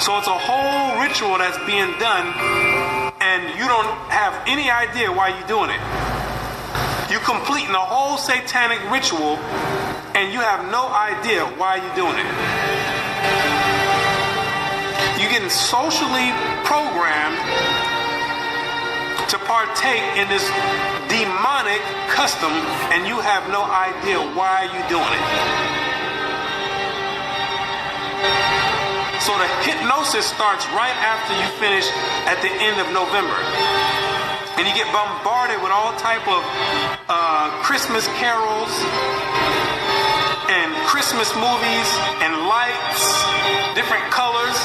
So it's a whole ritual that's being done, and you don't have any idea why you're doing it. You're completing a whole satanic ritual, and you have no idea why you're doing it. You're getting socially programmed to partake in this demonic custom, and you have no idea why you're doing it. So the hypnosis starts right after you finish at the end of November. And you get bombarded with all type of Christmas carols and Christmas movies and lights, different colors.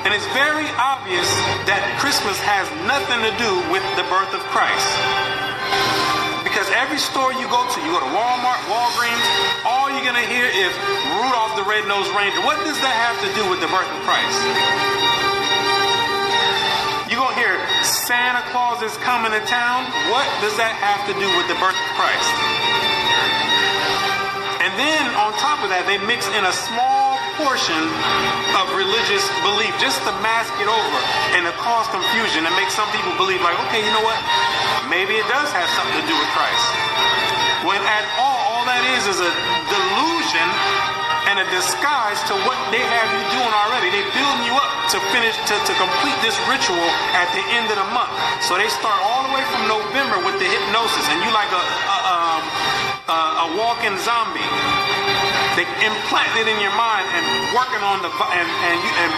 And it's very obvious that Christmas has nothing to do with the birth of Christ. Because every store you go to Walmart, Walgreens, all you're going to hear is Rudolph the Red-Nosed Reindeer. What does that have to do with the birth of Christ? You're going to hear Santa Claus is coming to town. What does that have to do with the birth of Christ? And then on top of that, they mix in a small portion of religious belief just to mask it over and to cause confusion and make some people believe like, okay, you know what? Maybe it does have something to do with Christ. When at all that is a delusion and a disguise to what they have you doing already. They're building you up to finish, to complete this ritual at the end of the month. So they start all the way from November with the hypnosis, and you like a walking zombie. They implant it in your mind and working on and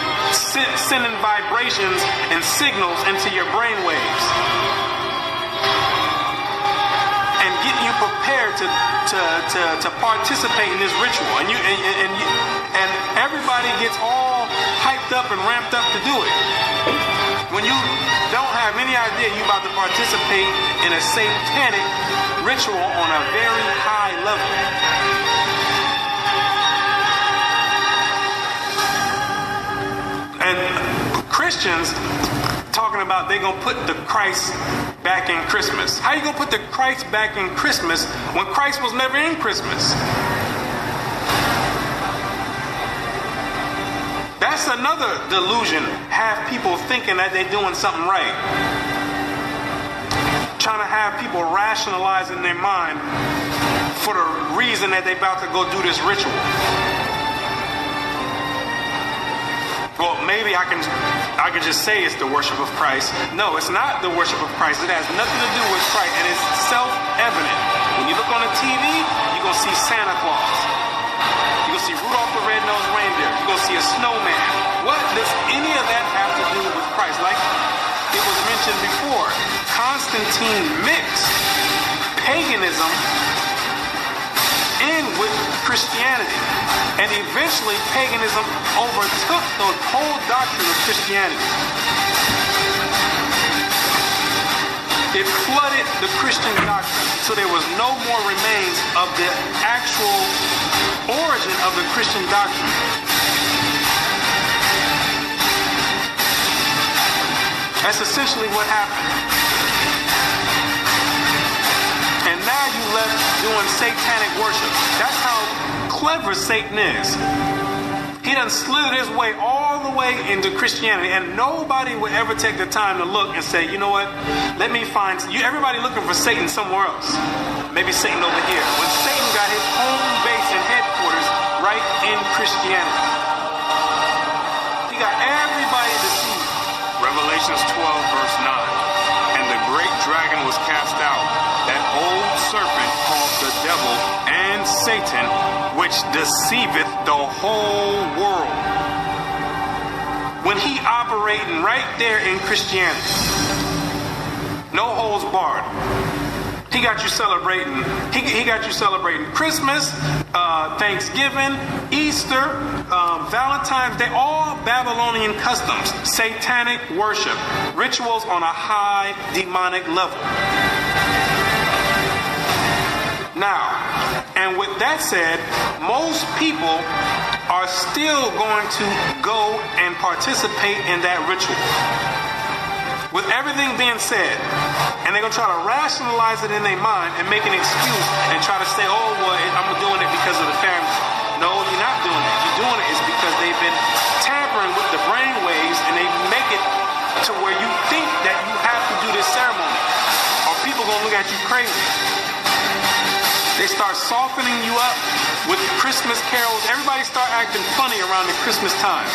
sending vibrations and signals into your brain waves. Getting you prepared to participate in this ritual, and everybody gets all hyped up and ramped up to do it. When you don't have any idea you're about to participate in a satanic ritual on a very high level. And Christians talking about they're going to put the Christ back in Christmas. How you going to put the Christ back in Christmas when Christ was never in Christmas? That's another delusion. Have people thinking that they're doing something right. Trying to have people rationalize in their mind for the reason that they're about to go do this ritual. Well, maybe I can just say it's the worship of Christ. No, it's not the worship of Christ. It has nothing to do with Christ, and it's self-evident. When you look on the TV, you're going to see Santa Claus. You're going to see Rudolph the Red-Nosed Reindeer. You're going to see a snowman. What does any of that have to do with Christ? Like it was mentioned before, Constantine mixed paganism in with Christianity. And eventually paganism overtook the whole doctrine of Christianity. It flooded the Christian doctrine, so there was no more remains of the actual origin of the Christian doctrine. That's essentially what happened. And now you left doing satanic worship. That's how clever Satan is. He done slid his way all the way into Christianity, and nobody would ever take the time to look and say, you know what, let me find you. Everybody looking for Satan somewhere else. Maybe Satan over here. When Satan got his home base and headquarters right in Christianity. He got everybody deceived. Revelations 12 verse 9. And the great dragon was cast out, that old serpent called the devil and Satan, which deceiveth the whole world. When he operating right there in Christianity, no holds barred. He got you celebrating. He got you celebrating Christmas, Thanksgiving, Easter, Valentine's Day, all Babylonian customs, satanic worship, rituals on a high demonic level. Now, and with that said, most people are still going to go and participate in that ritual. With everything being said, and they're going to try to rationalize it in their mind and make an excuse and try to say, oh, well, I'm doing it because of the family. No, you're not doing it. You're doing it is because they've been tampering with the to where you think that you have to do this ceremony, or people gonna look at you crazy. They start softening you up with Christmas carols. Everybody start acting funny around the Christmas time.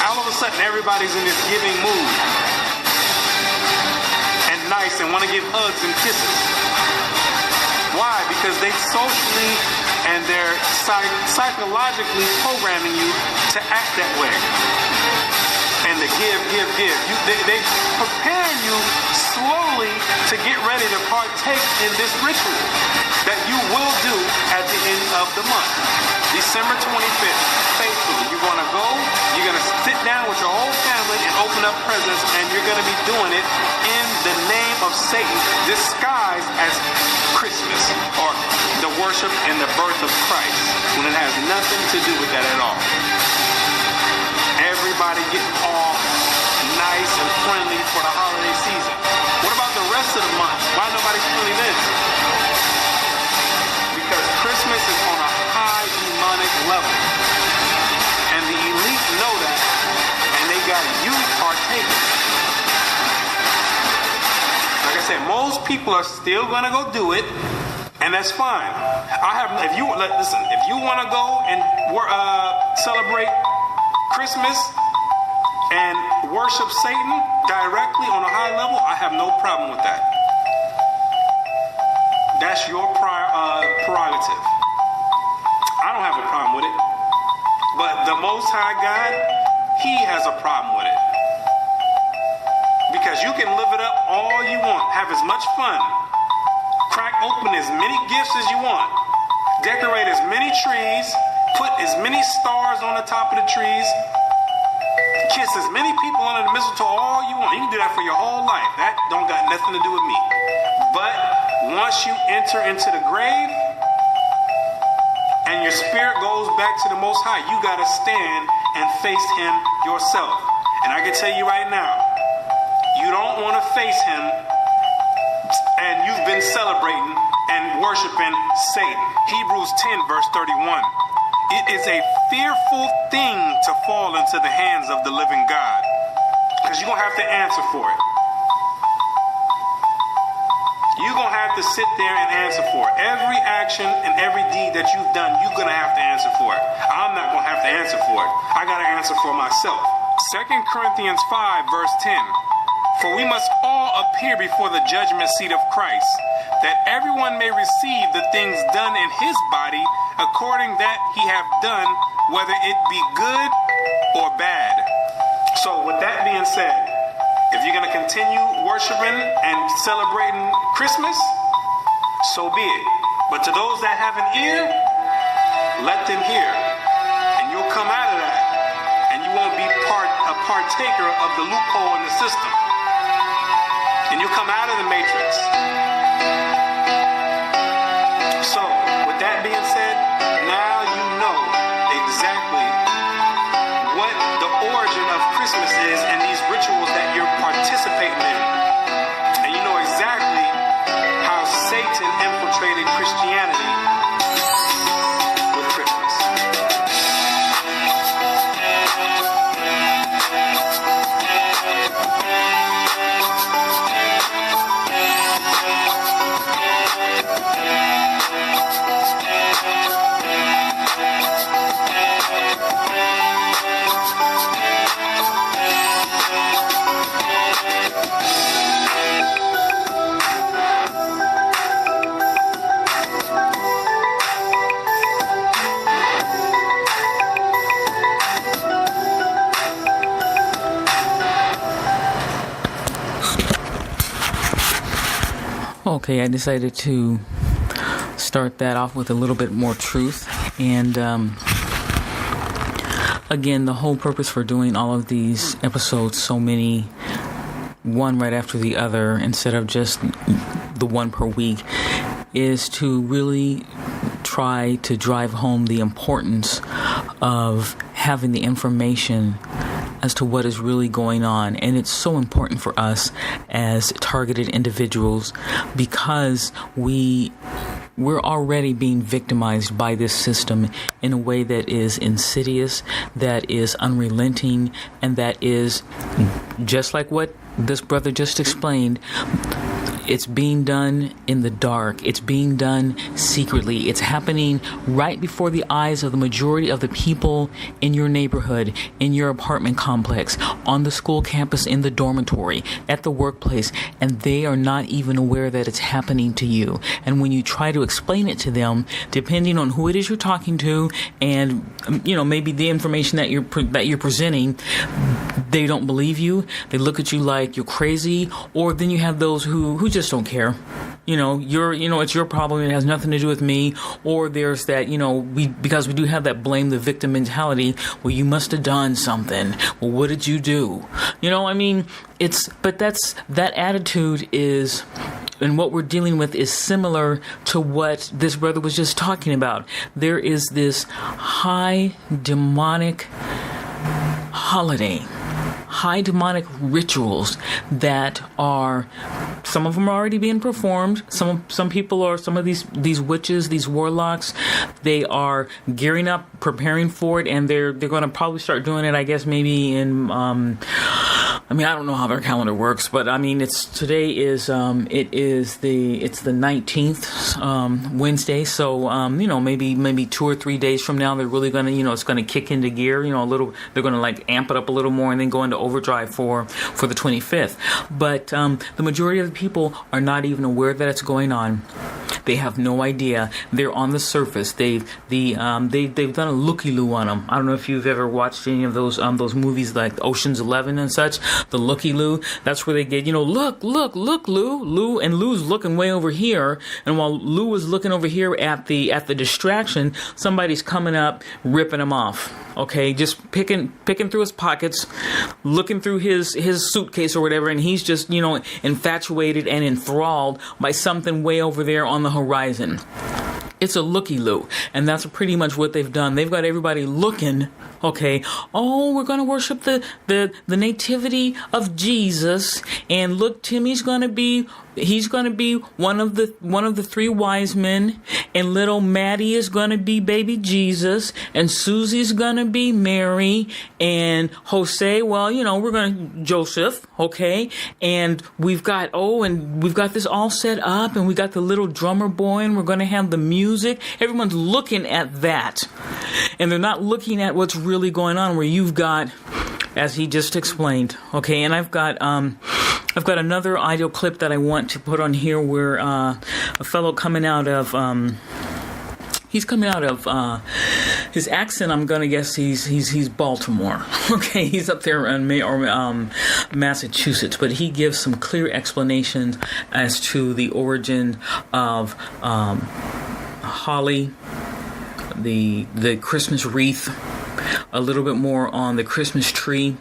All of a sudden, everybody's in this giving mood and nice and want to give hugs and kisses. Why? Because they socially and they're psychologically programming you to act that way and to give. They prepare you slowly to get ready to partake in this ritual that you will do at the end of the month. December 25th, faithfully. You're going to go, you're going to sit down with your whole family and open up presents, and you're going to be doing it in the name of Satan, disguised as Christmas or the worship and the birth of Christ, when it has nothing to do with that at all. Everybody getting all nice and friendly for the holiday season. What about the rest of the month? Why nobody's friendly then? Because Christmas is on a high demonic level. And the elite know that, and they got you partaking. Like I said, most people are still gonna go do it, and that's fine. If you want to go and celebrate Christmas and worship Satan directly on a high level, I have no problem with that. That's your prerogative. I don't have a problem with it. But the Most High God, He has a problem with it. Because you can live it up all you want, have as much fun, crack open as many gifts as you want, decorate as many trees, put as many stars on the top of the trees, kiss as many people under the mistletoe all you want. You can do that for your whole life. That don't got nothing to do with me. But once you enter into the grave and your spirit goes back to the Most High, you got to stand and face Him yourself. And I can tell you right now, you don't want to face Him and you've been celebrating and worshiping Satan. Hebrews 10 verse 31. It is a fearful thing to fall into the hands of the living God, because you're going to have to answer for it. You're going to have to sit there and answer for it. Every action and every deed that you've done, you're going to have to answer for it. I'm not going to have to answer for it. I got to answer for myself. 2 Corinthians 5 verse 10. For we must all appear before the judgment seat of Christ, that everyone may receive the things done in his body according that he have done, whether it be good or bad. So with that being said, if you're going to continue worshiping and celebrating Christmas, so be it. But to those that have an ear, let them hear. And you'll come out of that. And you won't be a partaker of the loophole in the system. And you'll come out of the matrix. So, with that being said, now you know exactly what the origin of Christmas is and these rituals that you're participating in. And you know exactly how Satan infiltrated Christianity with Christmas. Okay, I decided to start that off with a little bit more truth. And again, the whole purpose for doing all of these episodes, so many, one right after the other, instead of just the one per week, is to really try to drive home the importance of having the information as to what is really going on. And it's so important for us as targeted individuals, because we we're already being victimized by this system in a way that is insidious, that is unrelenting, and that is just like what this brother just explained. It's being done in the dark. It's being done secretly. It's happening right before the eyes of the majority of the people in your neighborhood, in your apartment complex, on the school campus, in the dormitory, at the workplace, and they are not even aware that it's happening to you. And when you try to explain it to them, depending on who it is you're talking to, and maybe the information that you're presenting, they don't believe you. They look at you like you're crazy. Or then you have those who just don't care. It's your problem. It has nothing to do with me. Or there's that, because we do have that blame the victim mentality. Well, you must have done something. Well, what did you do? That attitude is, and what we're dealing with is similar to what this brother was just talking about. There is this high demonic holiday, high demonic rituals that are, some of them are already being performed. Some people are, some of these witches, these warlocks, they are gearing up, preparing for it, and they're going to probably start doing it, I guess, maybe in, I don't know how their calendar works, but today is the 19th, Wednesday. So, maybe 2 or 3 days from now, they're really going to, it's going to kick into gear, a little, they're going to amp it up a little more and then go into overdrive for the 25th. But, the majority of the people are not even aware that it's going on. They have no idea. They're on the surface. They've done a looky-loo on them. I don't know if you've ever watched any of those movies like Ocean's 11 and such. The looky-loo. That's where they get, look, Lou, and Lou's looking way over here. And while Lou is looking over here at the distraction, somebody's coming up, ripping him off. Okay, just picking through his pockets, looking through his suitcase or whatever, and he's just, infatuated and enthralled by something way over there on the horizon. It's a looky-loo, and that's pretty much what they've done. They've got everybody looking, okay, we're going to worship the nativity of Jesus, and look, Timmy's going to be one of the three wise men, and little Maddie is going to be baby Jesus, and Susie's going to be Mary, and Jose, we're going to Joseph, okay, and we've got this all set up, and we got the little drummer boy, and we're going to have the music. Everyone's looking at that, and they're not looking at what's really going on, where you've got, as he just explained, okay, and I've got another audio clip that I want to put on here where a fellow coming out of his accent, I'm gonna guess he's Baltimore. Okay, he's up there in Massachusetts, but he gives some clear explanations as to the origin of holly, the Christmas wreath, a little bit more on the Christmas tree.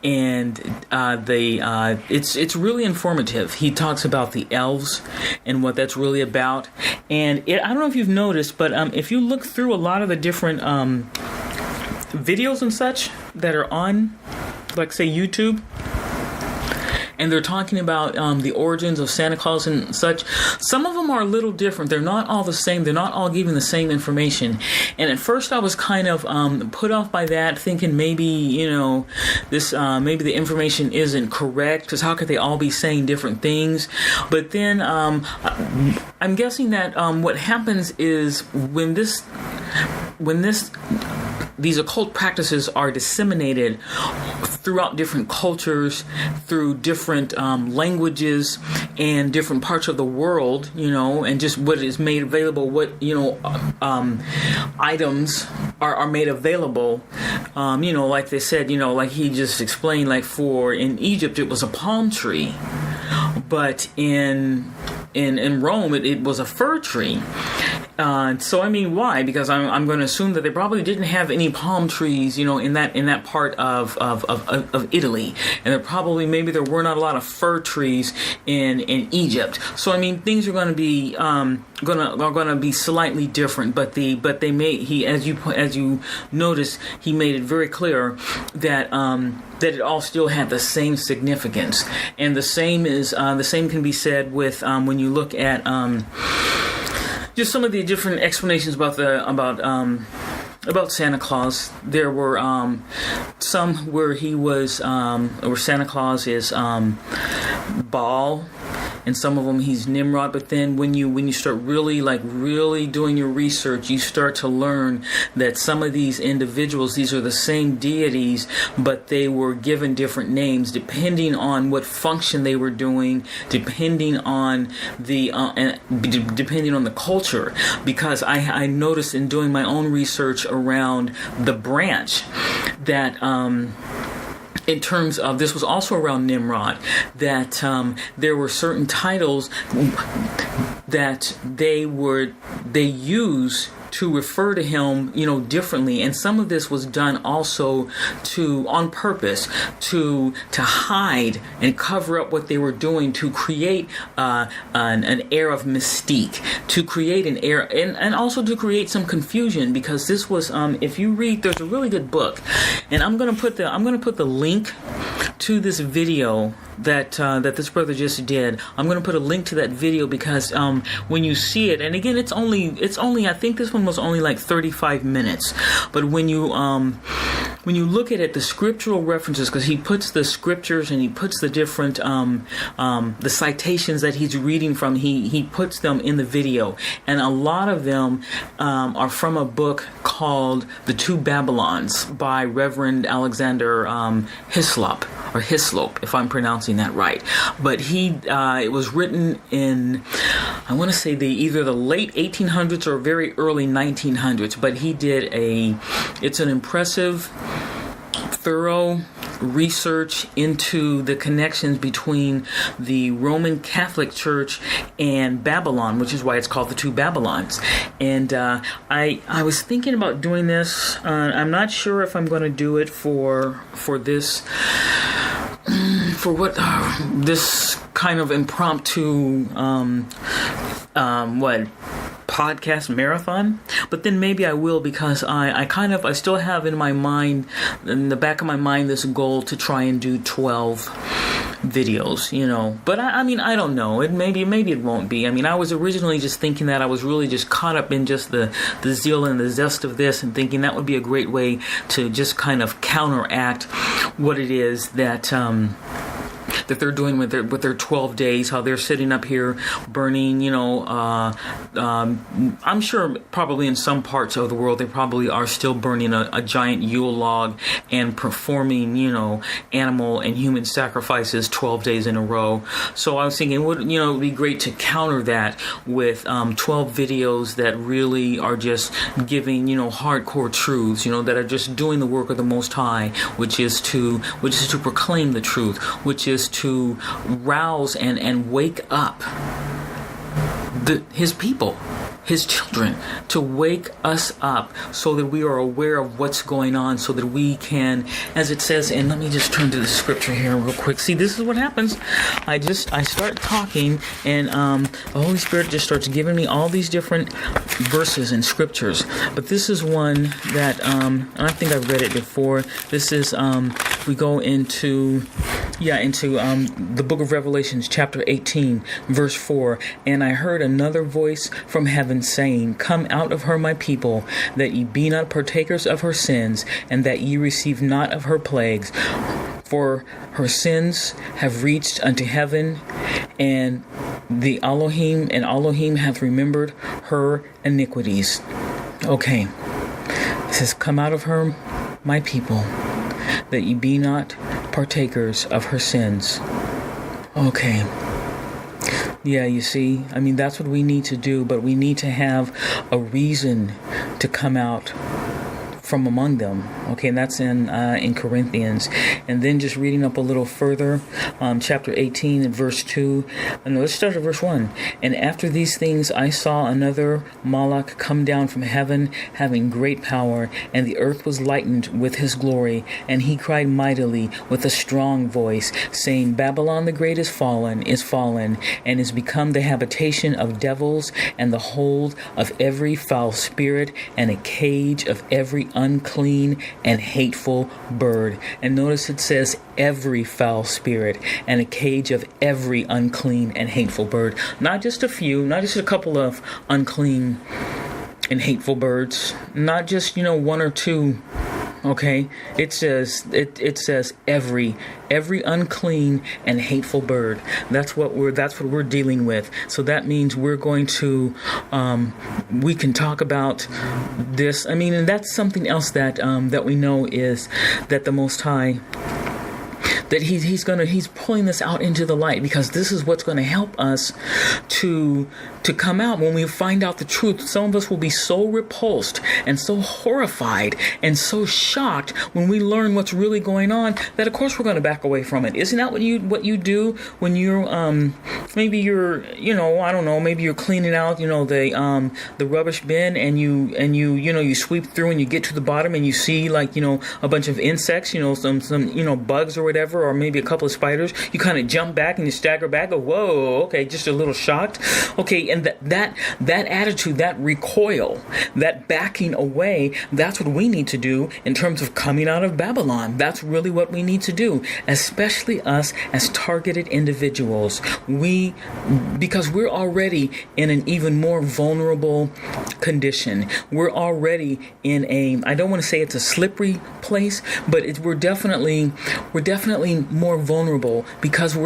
And it's really informative. He talks about the elves and what that's really about. And I don't know if you've noticed, but if you look through a lot of the different videos and such that are on, like, say, YouTube, and they're talking about the origins of Santa Claus and such, some of them are a little different. They're not all the same. They're not all giving the same information. And at first I was kind of put off by that, thinking maybe, maybe the information isn't correct, because how could they all be saying different things? But then I'm guessing that what happens is when these occult practices are disseminated throughout different cultures, through different languages and different parts of the world, and just what is made available, what, items are made available, like they said, like he just explained, like in Egypt it was a palm tree, but in Rome it was a fir tree. So why? Because I'm going to assume that they probably didn't have any palm trees, in that part of Italy, and maybe there were not a lot of fir trees in Egypt. So things are going to be going to be slightly different. But they he, as you notice, he made it very clear that it all still had the same significance, and the same can be said with when you look at just some of the different explanations about Santa Claus. There were some where he was, where Santa Claus is Baal, and some of them he's Nimrod. But then when you start really doing your research, you start to learn that some of these individuals, these are the same deities, but they were given different names depending on what function they were doing, depending on the culture. Because I noticed in doing my own research around the branch that in terms of, this was also around Nimrod, that there were certain titles that they use to refer to him, differently, and some of this was done also on purpose to hide and cover up what they were doing, to create an air of mystique, to create an air, and also to create some confusion, because this was, if you read, there's a really good book, and I'm gonna put the link to this video that this brother just did. I'm going to put a link to that video because when you see it, and again, it's only I think this one was only like 35 minutes, but when you look at it, the scriptural references, because he puts the scriptures and he puts the different the citations that he's reading from, he puts them in the video, and a lot of them are from a book called The Two Babylons by Reverend Alexander Hislop, if I'm pronouncing that right. But it was written in, I want to say either the late 1800s or very early 1900s. But it's an impressive, thorough research into the connections between the Roman Catholic Church and Babylon, which is why it's called The Two Babylons. And I was thinking about doing this. I'm not sure if I'm going to do it for this. For what this kind of impromptu podcast marathon, but then maybe I will, because I still have in the back of my mind, this goal to try and do 12 videos, but I mean, I don't know, maybe it won't be. I mean, I was originally just thinking that I was really just caught up in just the zeal and the zest of this, and thinking that would be a great way to just kind of counteract what it is that they're doing with their 12 days, how they're sitting up here burning, I'm sure probably in some parts of the world they probably are still burning a giant Yule log and performing, animal and human sacrifices 12 days in a row. So I was thinking, it would be great to counter that with 12 videos that really are just giving, hardcore truths, that are just doing the work of the Most High, which is to proclaim the truth, which is to rouse and wake up his people, his children, to wake us up so that we are aware of what's going on, so that we can, as it says, and let me just turn to the scripture here real quick. See, this is what happens. I start talking, and the Holy Spirit just starts giving me all these different verses and scriptures. But this is one that, and I think I've read it before. This is, we go into the book of Revelations, chapter 18, verse 4. And I heard another voice from heaven saying, "Come out of her, my people, that ye be not partakers of her sins, and that ye receive not of her plagues. For her sins have reached unto heaven, and Elohim hath remembered her iniquities." Okay. It says, "Come out of her, my people, that ye be not partakers of her sins." Okay. Yeah, you see, I mean, that's what we need to do, but we need to have a reason to come out from among them. Okay, and that's in Corinthians. And then just reading up a little further, chapter 18 and verse 2. No, let's start at verse 1. "And after these things I saw another Malach come down from heaven, having great power, and the earth was lightened with his glory. And he cried mightily with a strong voice, saying, Babylon the great is fallen, and is become the habitation of devils, and the hold of every foul spirit, and a cage of every unclean and hateful bird. And notice it says every foul spirit and a cage of every unclean and hateful bird. Not just a few, not just a couple of unclean and hateful birds, not just, one or two. Okay, it says every unclean and hateful bird. That's what we're dealing with. So that means we're going to we can talk about this. And that's something else that we know is that the Most High, that he's pulling this out into the light, because this is what's going to help us to come out when we find out the truth. Some of us will be so repulsed and so horrified and so shocked when we learn what's really going on that of course we're going to back away from it. Isn't that what you do when you're maybe you're I don't know, maybe you're cleaning out the rubbish bin, and you sweep through and you get to the bottom and you see a bunch of insects, some bugs or whatever, or maybe a couple of spiders. You kind of jump back and you stagger back, go, whoa, okay, just a little shocked. Okay, and that attitude, that recoil, that backing away, that's what we need to do in terms of coming out of Babylon. That's really what we need to do, especially us as targeted individuals. Because we're already in an even more vulnerable condition. We're already in I don't want to say it's a slippery place, but we're definitely more vulnerable because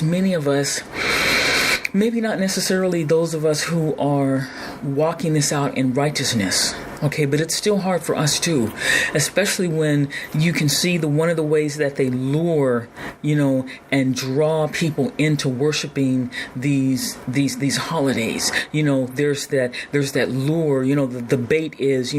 many of us, maybe not necessarily those of us who are walking this out in righteousness, okay, but it's still hard for us too, especially when you can see one of the ways that they lure, and draw people into worshiping these holidays. There's that lure. The bait is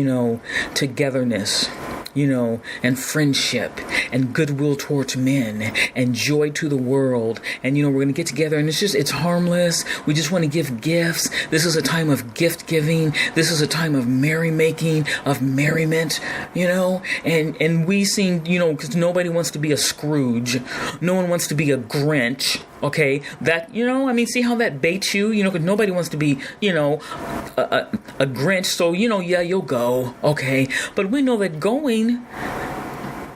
togetherness, and friendship and goodwill towards men and joy to the world. And, we're going to get together and it's harmless. We just want to give gifts. This is a time of gift giving. This is a time of merrymaking, of merriment, and we seem, because nobody wants to be a Scrooge. No one wants to be a Grinch. Okay, that, see how that baits you, because nobody wants to be, a Grinch. So, yeah, you'll go. Okay. But we know that going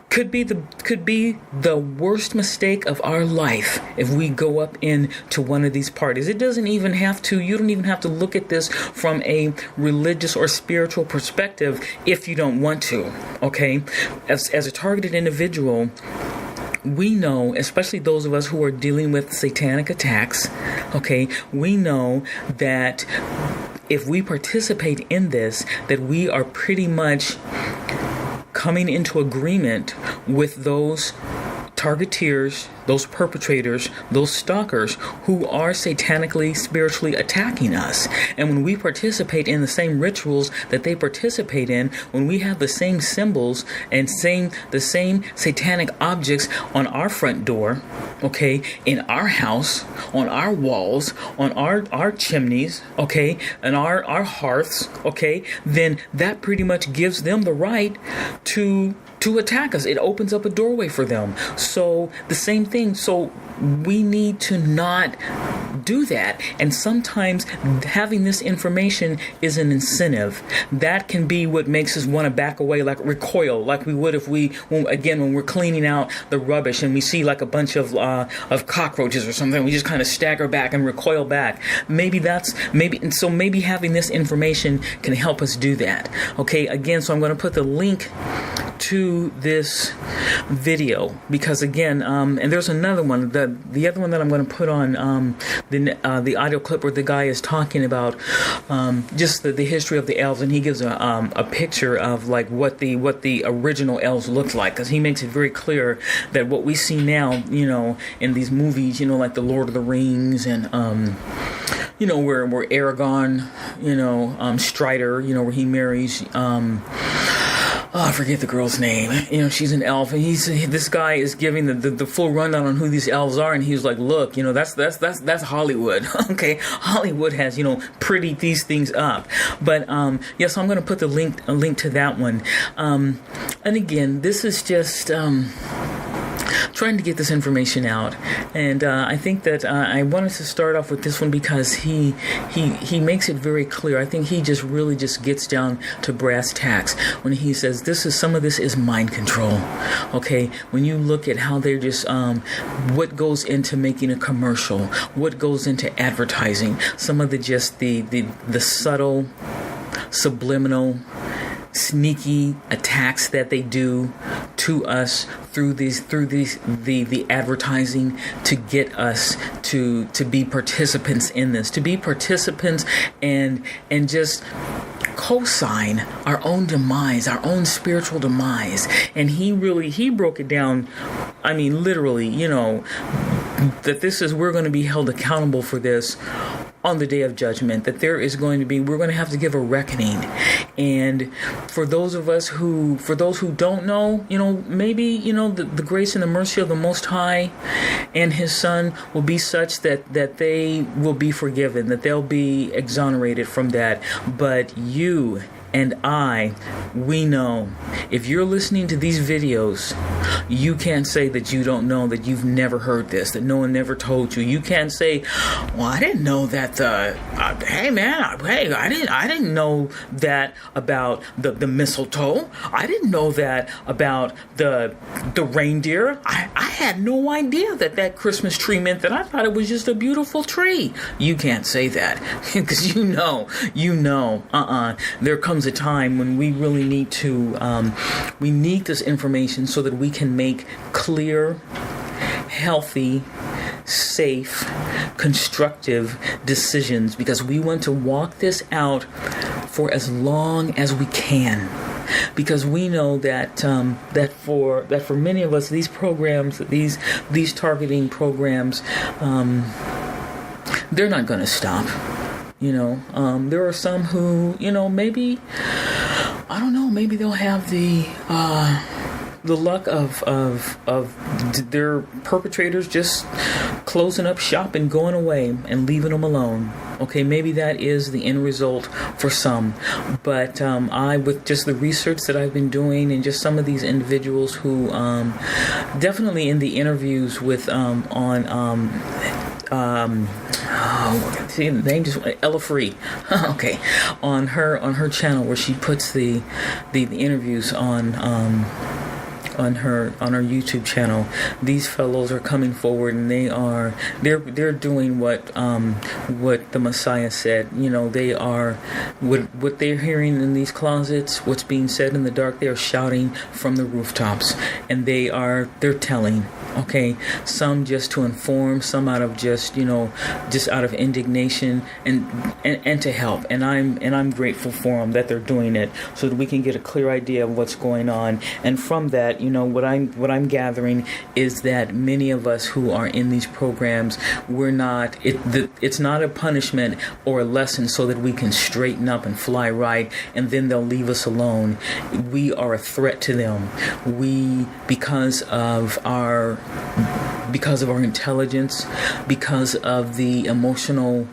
could be the worst mistake of our life if we go up into one of these parties. You don't even have to look at this from a religious or spiritual perspective if you don't want to. Okay. As a targeted individual, we know, especially those of us who are dealing with satanic attacks, okay, we know that if we participate in this, that we are pretty much coming into agreement with those targeteers, those perpetrators, those stalkers who are satanically, spiritually attacking us. And when we participate in the same rituals that they participate in, when we have the same symbols and the same satanic objects on our front door, okay, in our house, on our walls, on our chimneys, okay, and our hearths, okay, then that pretty much gives them the right to attack us. It opens up a doorway for them. So the same thing. So we need to not do that. And sometimes having this information is an incentive. That can be what makes us want to back away, like recoil, like we would if when we're cleaning out the rubbish and we see like a bunch of cockroaches or something, we just kind of stagger back and recoil back. Maybe having this information can help us do that. Okay, again, so I'm going to put the link to this video because again, and there's another one, the other one that I'm going to put on the audio clip where the guy is talking about just the history of the elves, and he gives a picture of like what the original elves looked like, because he makes it very clear that what we see now, in these movies, like the Lord of the Rings and where Aragorn, Strider, where he marries I forget the girl's name. She's an elf, and this guy is giving the full rundown on who these elves are, and he's like, "Look, that's Hollywood. Okay, Hollywood has prettied these things up." But so I'm going to put a link to that one. And again, this is just trying to get this information out. And I think that I wanted to start off with this one because he makes it very clear. I think he just really just gets down to brass tacks when he says some of this is mind control. Okay, when you look at how they're just what goes into making a commercial, what goes into advertising, some of the subtle, subliminal, sneaky attacks that they do to us through the advertising to get us to be participants in this, to be participants and just co-sign our own demise, our own spiritual demise. And he broke it down, I mean, literally, that we're going to be held accountable for this on the day of judgment, that we're going to have to give a reckoning. And for those who don't know, maybe, the grace and the mercy of the Most High and His Son will be such that they will be forgiven, that they'll be exonerated from that. But you and we know, if you're listening to these videos, you can't say that you don't know, that you've never heard this, that no one never told you. You can't say, well, I didn't know that I didn't know that about the mistletoe. I didn't know that about the reindeer. I had no idea that Christmas tree meant that. I thought it was just a beautiful tree. You can't say that because there comes a time when we really need to we need this information so that we can make clear, healthy, safe, constructive decisions, because we want to walk this out for as long as we can. Because we know that for many of us, these programs, these targeting programs, they're not going to stop. There are some who, maybe, I don't know, maybe they'll have the luck of their perpetrators just closing up shop and going away and leaving them alone. Okay, maybe that is the end result for some. But with just the research that I've been doing and just some of these individuals who definitely in the interviews with see the name just Ella Free. Okay, on her channel where she puts the interviews on her YouTube channel. These fellows are coming forward and they're doing what the Messiah said. They are what they're hearing in these closets, what's being said in the dark, they are shouting from the rooftops, and they're telling. Okay, some just to inform, some out of just out of indignation and to help. And I'm grateful for them that they're doing it so that we can get a clear idea of what's going on. And from that, what I'm gathering is that many of us who are in these programs, it's not a punishment or a lesson so that we can straighten up and fly right, and then they'll leave us alone. We are a threat to them. Because of our intelligence, because of the emotional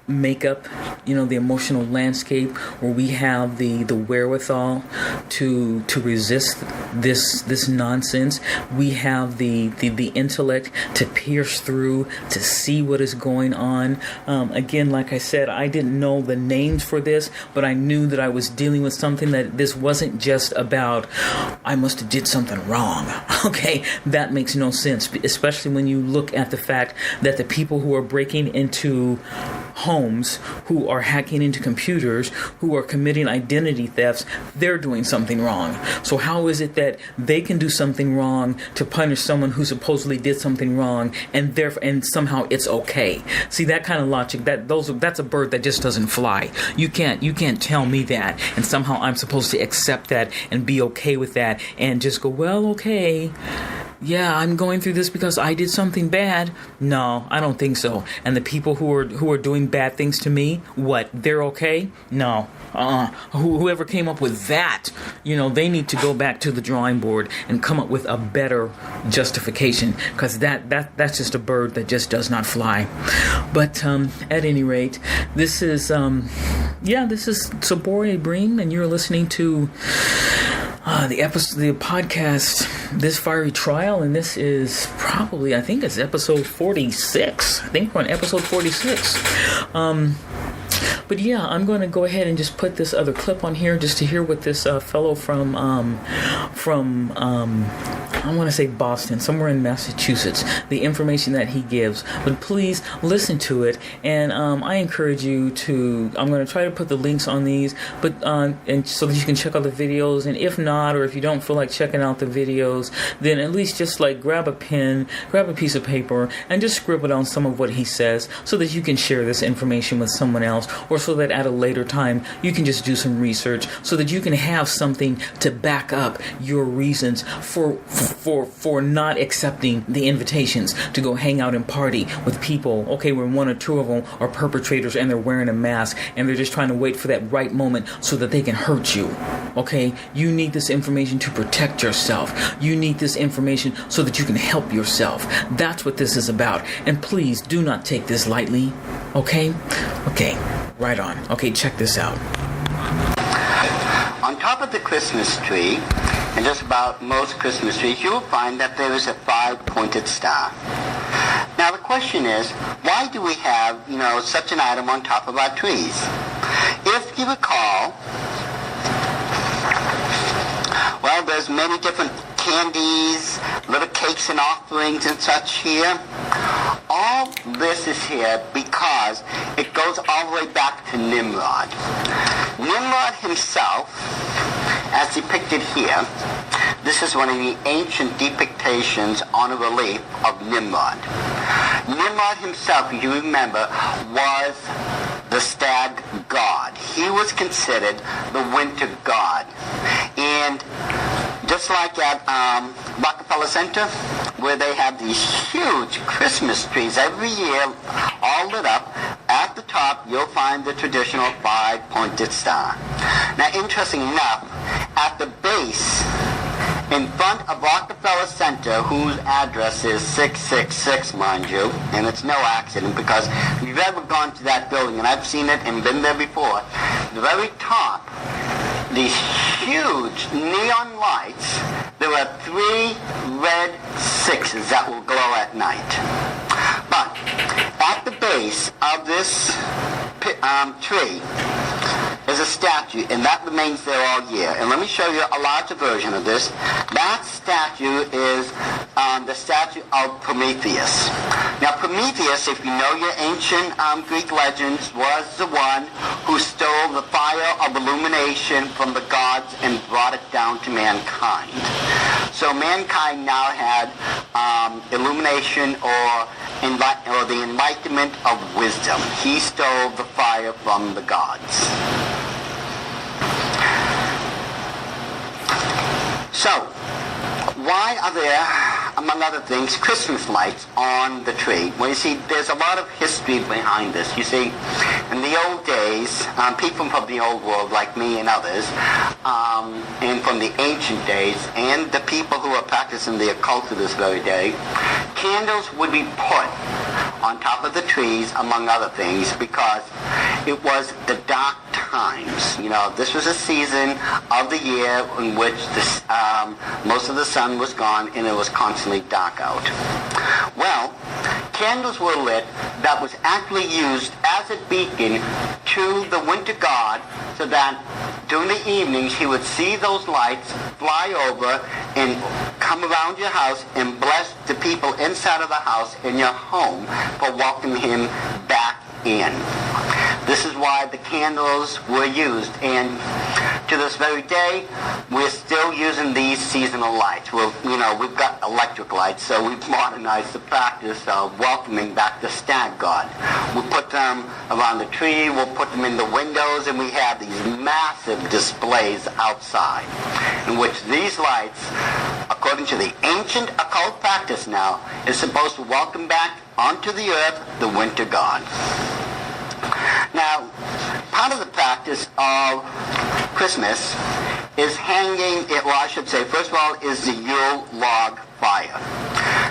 makeup, the emotional landscape, where we have the wherewithal to resist this nonsense. We have the intellect to pierce through, to see what is going on. Again, like I said, I didn't know the names for this, but I knew that I was dealing with something that this wasn't just about, I must have did something wrong. Okay, that makes no sense, especially when you look at the fact that the people who are breaking into homes, who are hacking into computers, who are committing identity thefts, they're doing something wrong. So how is it that they can do something wrong to punish someone who supposedly did something wrong, and somehow it's okay? See, that kind of logic, that's a bird that just doesn't fly. You can't tell me that, and somehow I'm supposed to accept that and be okay with that and just go, well, okay, yeah, I'm going through this because I did something bad. No, I don't think so. And the people who are doing bad things to me, what, they're okay? No. Whoever came up with that, they need to go back to the drawing board and come up with a better justification, because that's just a bird that just does not fly. But at any rate, this is Sabore Bream, and you're listening to the podcast, This Fiery Trial, and this is probably, I think it's episode 46. I think we're on episode 46. But yeah, I'm going to go ahead and just put this other clip on here just to hear what this fellow from I want to say Boston, somewhere in Massachusetts, the information that he gives. But please listen to it, and I encourage you to. I'm going to try to put the links on these, but and so that you can check out the videos. And if not, or if you don't feel like checking out the videos, then at least just like grab a pen, grab a piece of paper, and just scribble down some of what he says, so that you can share this information with someone else, or so that at a later time you can just do some research, so that you can have something to back up your reasons for not accepting the invitations to go hang out and party with people, okay, when one or two of them are perpetrators and they're wearing a mask and they're just trying to wait for that right moment so that they can hurt you, okay? You need this information to protect yourself. You need this information so that you can help yourself. That's what this is about. And please do not take this lightly, okay? Okay, right on. Okay, check this out. On top of the Christmas tree, and just about most Christmas trees, you will find that there is a 5-pointed star. Now the question is, why do we have, such an item on top of our trees? If you recall, well, there's many different candies, little cakes and offerings and such here. All this is here because it goes all the way back to Nimrod. Nimrod himself, as depicted here, this is one of the ancient depictions on a relief of Nimrod. Nimrod himself, if you remember, was the stag god. He was considered the winter god. And just like at Rockefeller Center, where they have these huge Christmas trees every year, all lit up, at the top you'll find the traditional 5-pointed star. Now, interesting enough, at the base, in front of Rockefeller Center, whose address is 666, mind you, and it's no accident, because if you've ever gone to that building, and I've seen it and been there before, the very top, these huge neon lights, there are 3 red 6s that will glow at night. But at the base of this tree is a statue, and that remains there all year. And let me show you a larger version of this. That statue is the statue of Prometheus. Now, Prometheus, if you know your ancient Greek legends, was the one who stole the fire of illumination from the gods and brought it down to mankind. So mankind now had illumination or the enlightenment of wisdom. He stole the fire from the gods. So, why are there, among other things, Christmas lights on the tree? Well, you see, there's a lot of history behind this. You see, in the old days, people from the old world, like me and others, and from the ancient days, and the people who are practicing the occult to this very day, candles would be put on top of the trees, among other things, because it was the dark times. This was a season of the year in which most of the sun was gone and it was constantly dark out. Well, candles were lit that was actually used as a beacon to the winter god, so that during the evenings he would see those lights fly over and come around your house and bless the people inside of the house in your home for welcoming him back in. This is why the candles were used, and to this very day, we're still using these seasonal lights. We've got electric lights, so we've modernized the practice of welcoming back the stag god. We put them around the tree, we'll put them in the windows, and we have these massive displays outside, in which these lights, according to the ancient occult practice now, is supposed to welcome back onto the earth the winter god. Now, part of the practice of Christmas is hanging, first of all, is the Yule log fire.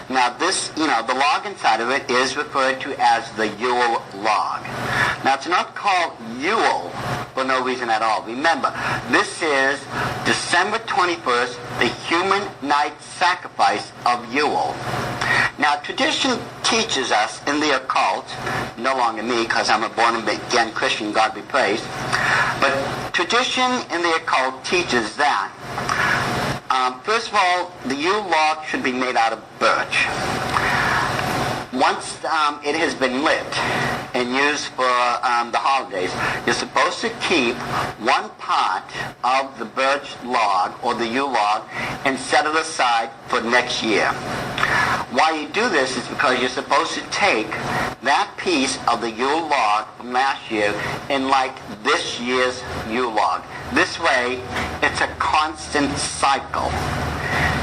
Now this, the log inside of it is referred to as the Yule log. Now it's not called Yule for no reason at all. Remember, this is December 21st, the human night sacrifice of Yule. Now, tradition teaches us in the occult, no longer me because I'm a born-again Christian, God be praised, but tradition in the occult teaches that, first of all, the Yule log should be made out of birch. Once it has been lit and used for the holidays, you're supposed to keep one part of the birch log or the Yule log and set it aside for next year. Why you do this is because you're supposed to take that piece of the Yule log from last year and light this year's Yule log. This way, it's a constant cycle.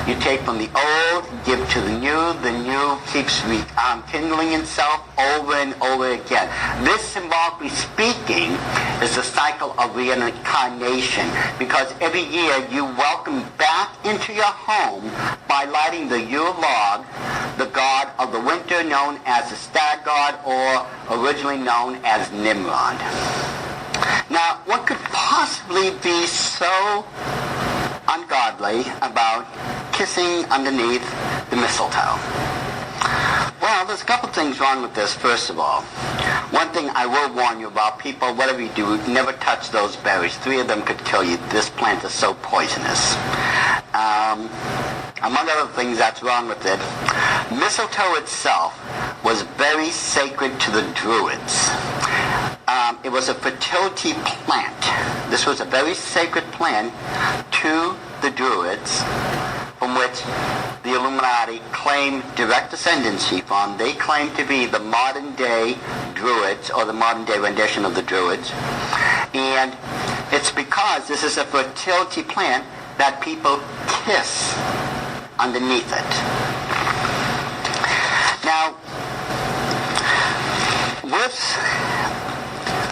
You take from the old, give to the new keeps rekindling itself over and over again. This, symbolically speaking, is the cycle of reincarnation, because every year you welcome back into your home by lighting the Yule log, the god of the winter known as the stag god, or originally known as Nimrod. Now, what could possibly be so ungodly about kissing underneath the mistletoe? Well, there's a couple things wrong with this, first of all. One thing I will warn you about, people, whatever you do, never touch those berries. 3 of them could kill you. This plant is so poisonous. Among other things that's wrong with it, mistletoe itself was very sacred to the Druids. It was a fertility plant. This was a very sacred plant to the Druids, from which the Illuminati claimed direct ascendancy from. They claim to be the modern day Druids, or the modern day rendition of the Druids. And it's because this is a fertility plant that people kiss underneath it. Now, with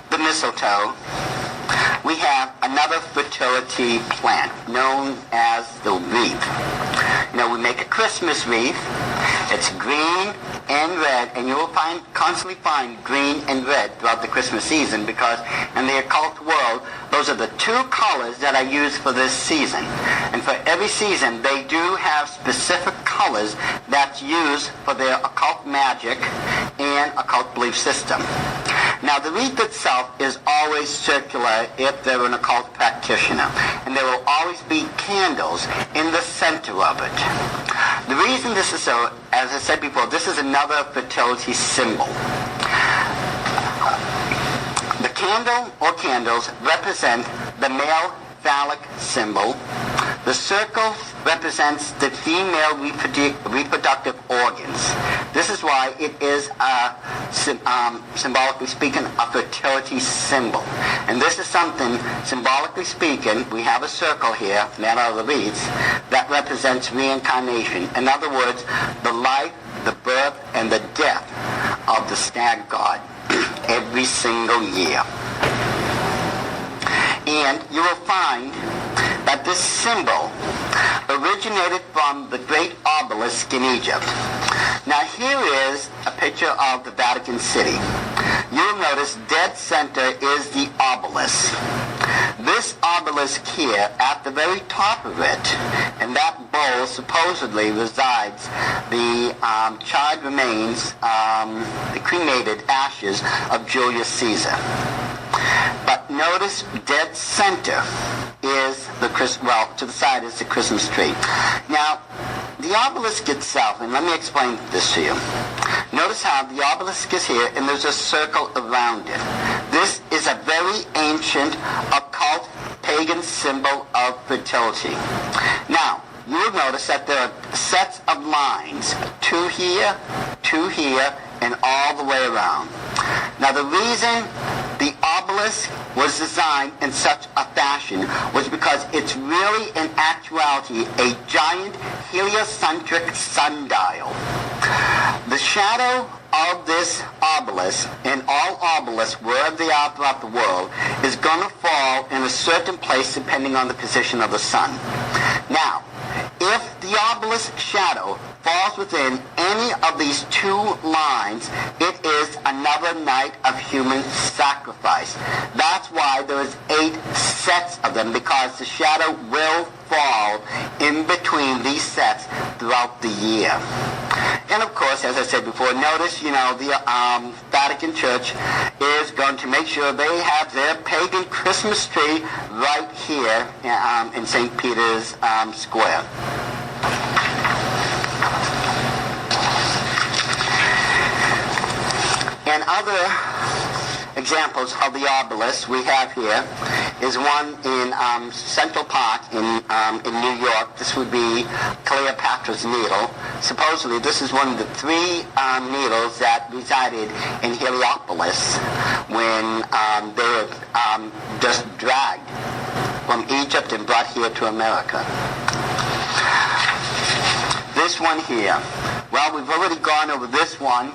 the mistletoe, we have another fertility plant known as the wreath. You know, we make a Christmas wreath. It's green and red, and you will constantly find green and red throughout the Christmas season, because in the occult world, those are the 2 colors that are used for this season. And for every season, they do have specific colors that's used for their occult magic and occult belief system. Now, the wreath itself is always circular if they're an occult practitioner, and there will always be candles in the center of it. The reason this is so, as I said before, this is another fertility symbol. The candle or candles represent the male phallic symbol. The circle represents the female reproductive organs. This is why it is, symbolically speaking, a fertility symbol. And this is something, symbolically speaking, we have a circle here, made out of the wreaths, that represents reincarnation. In other words, the life, the birth, and the death of the stag god every single year. And you will find that this symbol originated from the great obelisk in Egypt. Now, here is a picture of the Vatican City. You'll notice dead center is the obelisk. This obelisk here, at the very top of it, in that bowl supposedly resides the charred remains, the cremated ashes of Julius Caesar. But notice dead center is to the side is the Christmas tree. Now, the obelisk itself, and let me explain this to you. Notice how the obelisk is here and there's a circle around it. This is a very ancient occult pagan symbol of fertility. Now, you'll notice that there are sets of lines, 2 here, and all the way around. Now, the reason the obelisk was designed in such a fashion was because it's really, in actuality, a giant heliocentric sundial. The shadow of this obelisk, and all obelisks, wherever they are throughout the world, is going to fall in a certain place depending on the position of the sun. Now, If the obelisk shadow falls within any of these two lines, it is another night of human sacrifice. That's why there is 8 sets of them, because the shadow will fall in between these sets throughout the year. And of course, as I said before, notice, the Vatican Church is going to make sure they have their pagan Christmas tree right here in St. Peter's Square. And other examples of the obelisk we have here is one in Central Park in New York. This would be Cleopatra's Needle. Supposedly, this is one of the 3 needles that resided in Heliopolis when they were just dragged from Egypt and brought here to America. This one here. Well, we've already gone over this one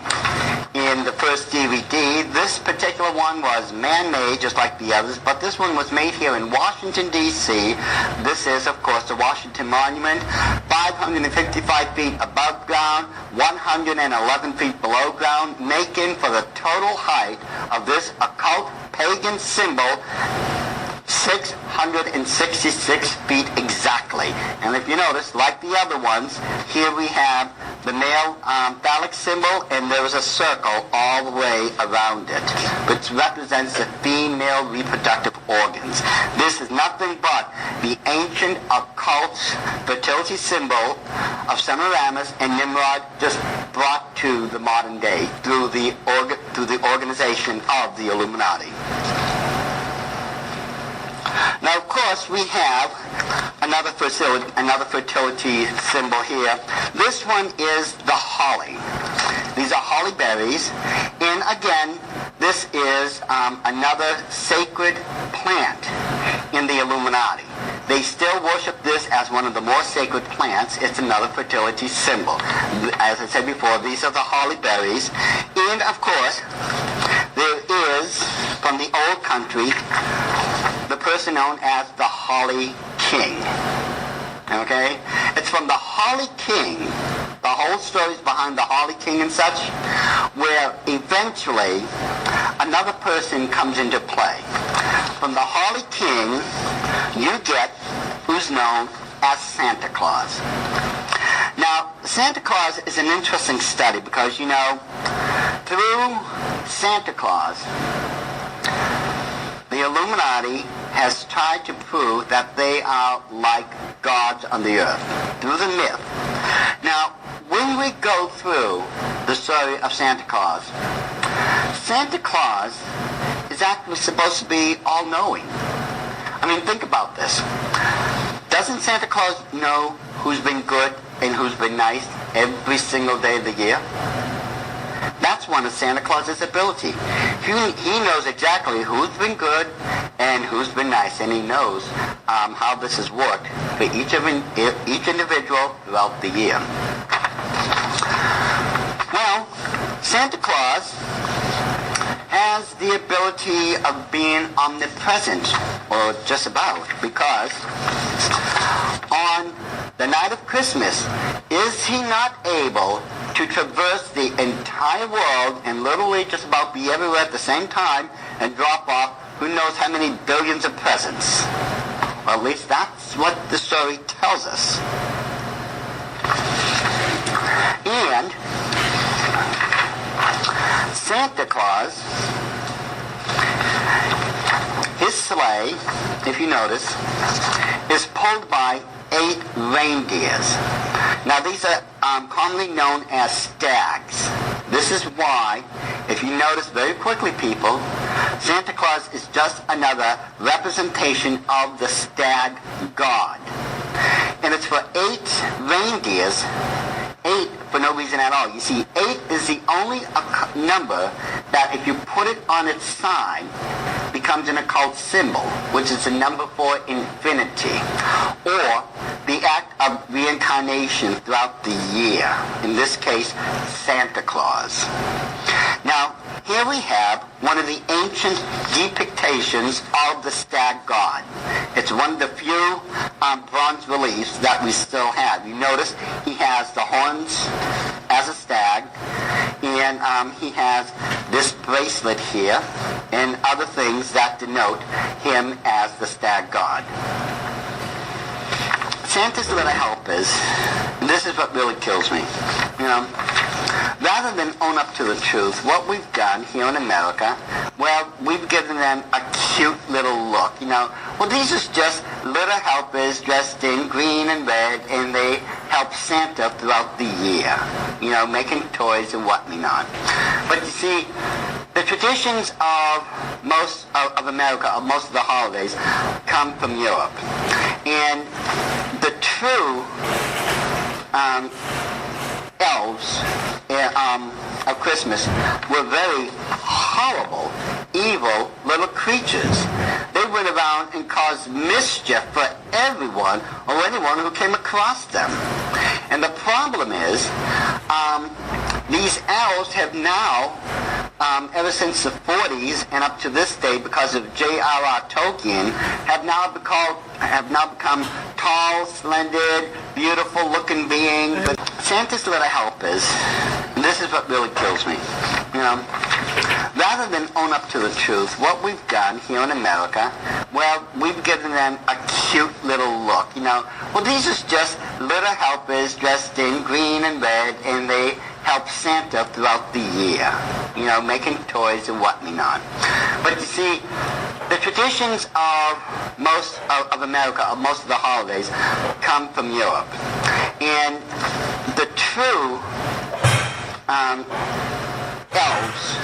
in the first DVD. This particular one was man-made, just like the others, but this one was made here in Washington, D.C. This is, of course, the Washington Monument, 555 feet above ground, 111 feet below ground, making for the total height of this occult pagan symbol 666 feet exactly. And if you notice, like the other ones, here we have the male phallic symbol, and there is a circle all the way around it, which represents the female reproductive organs. This is nothing but the ancient occult fertility symbol of Semiramis and Nimrod, just brought to the modern day through the organization of the Illuminati. Now, of course, we have another fertility symbol here. This one is the holly. These are holly berries. And again, this is another sacred plant in the Illuminati. They still worship this as one of the more sacred plants. It's another fertility symbol. As I said before, these are the holly berries. And, of course, there is, from the old country, the person known as the Holly King. Okay? It's from the Holly King, the whole story is behind the Holly King and such, where eventually another person comes into play. From the Holly King, you get who's known as Santa Claus. Now, Santa Claus is an interesting study because, through Santa Claus, the Illuminati has tried to prove that they are like gods on the earth through the myth. Now, when we go through the story of Santa Claus is actually supposed to be all-knowing. I mean, think about this. Doesn't Santa Claus know who's been good and who's been nice every single day of the year? That's one of Santa Claus's ability. He knows exactly who's been good and who's been nice, and he knows how this has worked for each individual throughout the year. Well, Santa Claus has the ability of being omnipresent, or just about, because on the night of Christmas, is he not able to traverse the entire world and literally just about be everywhere at the same time and drop off who knows how many billions of presents? Well, at least that's what the story tells us. And Santa Claus, his sleigh, if you notice, is pulled by 8 reindeers. Now, these are commonly known as stags. This is why, if you notice very quickly, people, Santa Claus is just another representation of the stag god. And it's for 8 reindeers, 8 for no reason at all. You see, 8 is the only number that if you put it on its side, becomes an occult symbol, which is the number for infinity. Or the act of reincarnation throughout the year. In this case, Santa Claus. Now, here we have one of the ancient depictions of the stag god. It's one of the few bronze reliefs that we still have. You notice he has the horns as a stag, and he has this bracelet here and other things that denote him as the stag god. Santa's little help is, and this is what really kills me, rather than own up to the truth, what we've done here in America, well, we've given them a cute little look, Well, these are just little helpers dressed in green and red, and they help Santa throughout the year, making toys and whatnot. But you see, the traditions of most of America, of most of the holidays, come from Europe. And the true elves of Christmas were very horrible, evil little creatures. They went around and caused mischief for everyone or anyone who came across them. And the problem is, these elves have now, ever since the 40s and up to this day, because of J.R.R. Tolkien, have now become tall, splendid, beautiful-looking beings. But Santa's little helpers, and this is what really kills me, rather than own up to the truth, what we've done here in America, well, we've given them a cute little look, Well, these are just little helpers dressed in green and red, and they help Santa throughout the year, making toys and whatnot. But you see, the traditions of most of America, of most of the holidays, come from Europe. And the true elves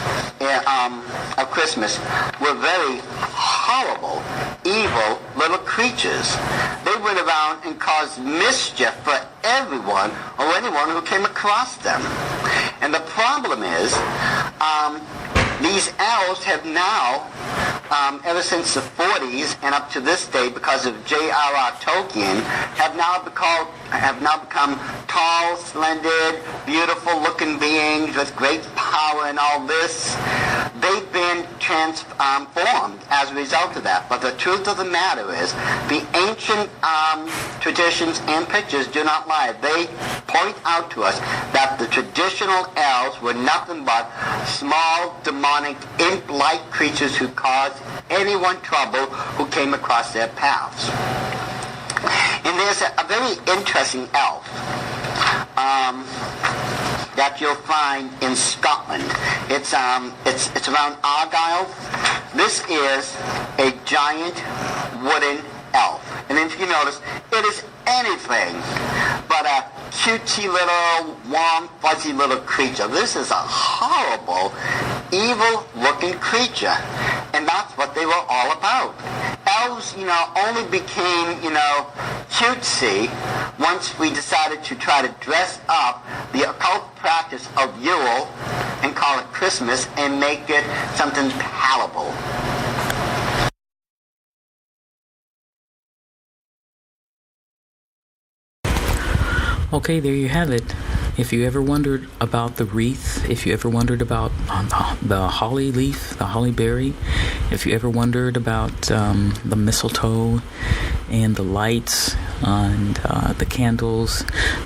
of Christmas were very horrible, evil little creatures. They went around and caused mischief for everyone or anyone who came across them. And the problem is, these elves have now, ever since the 40s and up to this day, because of J.R.R. Tolkien, have now become tall, splendid, beautiful-looking beings with great power and all this. They've been transformed as a result of that. But the truth of the matter is, the ancient traditions and pictures do not lie. They point out to us that the traditional elves were nothing but small, demonic, imp-like creatures who caused anyone trouble who came across their paths. And there's a very interesting elf that you'll find in Scotland. It's around Argyll. This is a giant wooden elf. And if you notice, it is anything but a cutesy little, warm, fuzzy little creature. This is a horrible, evil-looking creature. And that's what they were all about. Elves, only became, cutesy once we decided to try to dress up the occult practice of Yule and call it Christmas and make it something palatable. Okay, there you have it. If you ever wondered about the wreath, if you ever wondered about the holly leaf, the holly berry, if you ever wondered about the mistletoe and the lights and the candles,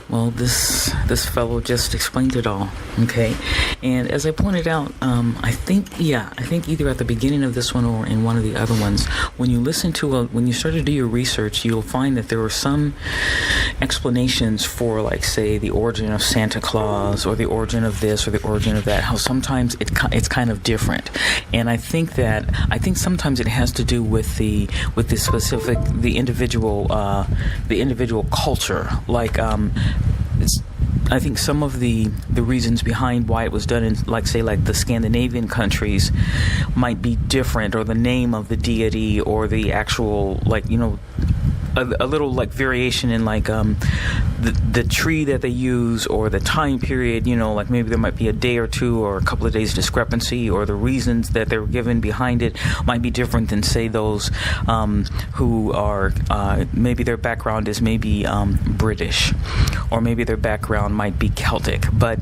well, this fellow just explained it all. Okay, and as I pointed out, I think either at the beginning of this one or in one of the other ones, when you when you start to do your research, you'll find that there are some explanations for, like, say, the origin of Santa Claus or the origin of this or the origin of that. How sometimes it's kind of different, and I think sometimes it has to do with the specific the individual culture. Like I think some of the reasons behind why it was done in, like the Scandinavian countries might be different, or the name of the deity, or the actual, a little like variation in like the tree that they use or the time period, like maybe there might be a day or two or a couple of days discrepancy, or the reasons that they were given behind it might be different than, say, those who are maybe their background is maybe British, or maybe their background might be Celtic. But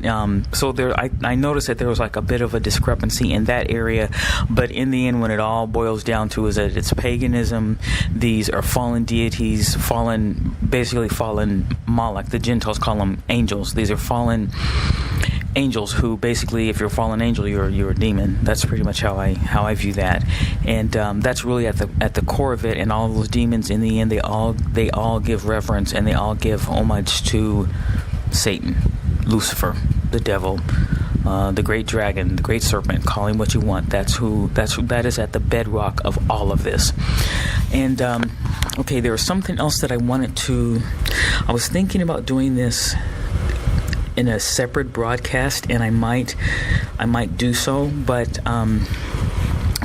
so there, I noticed that there was like a bit of a discrepancy in that area. But in the end, when it all boils down to is that it's paganism. These are fallen deities, basically fallen Moloch. The Gentiles call them angels. These are fallen angels who basically, if you're a fallen angel, you're a demon. That's pretty much how I view that, and that's really at the core of it. And all of those demons, in the end, they all give reverence and they all give homage to Satan, Lucifer, the devil, the great dragon, the great serpent. Call him what you want. That is at the bedrock of all of this. And okay, there was something else that I was thinking about doing this in a separate broadcast, and I might do so, but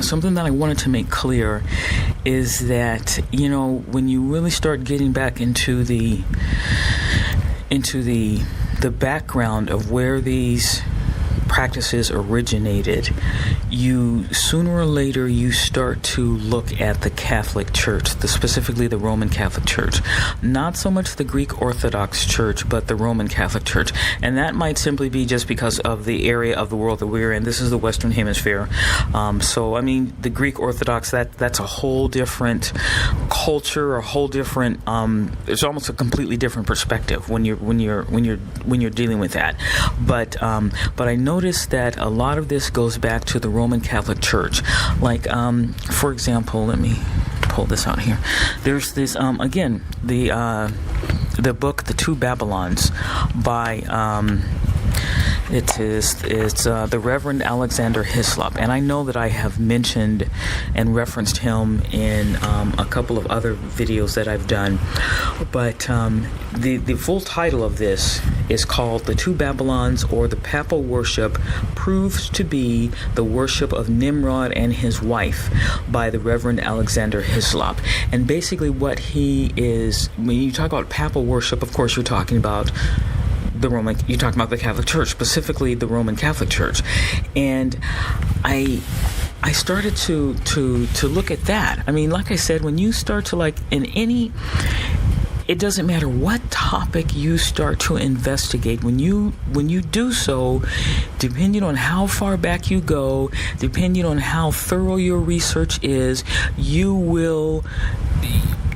something that I wanted to make clear is that, when you really start getting back into the background of where these practices originated, sooner or later you start to look at the Catholic Church, specifically the Roman Catholic Church. Not so much the Greek Orthodox Church, but the Roman Catholic Church. And that might simply be just because of the area of the world that we're in. This is the Western Hemisphere. So, I mean, the Greek Orthodox, that's a whole different culture, a whole different, it's almost a completely different perspective when you're dealing with that. But I noticed that a lot of this goes back to the Roman Catholic Church. Like, for example, let me pull this out here. There's this, again, the book, The Two Babylons, by, it's the Reverend Alexander Hislop, and I know that I have mentioned and referenced him in a couple of other videos that I've done, but the full title of this is called The Two Babylons, or the Papal Worship Proves to be the Worship of Nimrod and His Wife, by the Reverend Alexander Hislop. And basically what he is, when you talk about papal worship, of course you're talking about you're talking about the Catholic Church, specifically the Roman Catholic Church. And I started to look at that. I mean, like I said, when you start to it doesn't matter what topic you start to investigate. When you do so, depending on how far back you go, depending on how thorough your research is,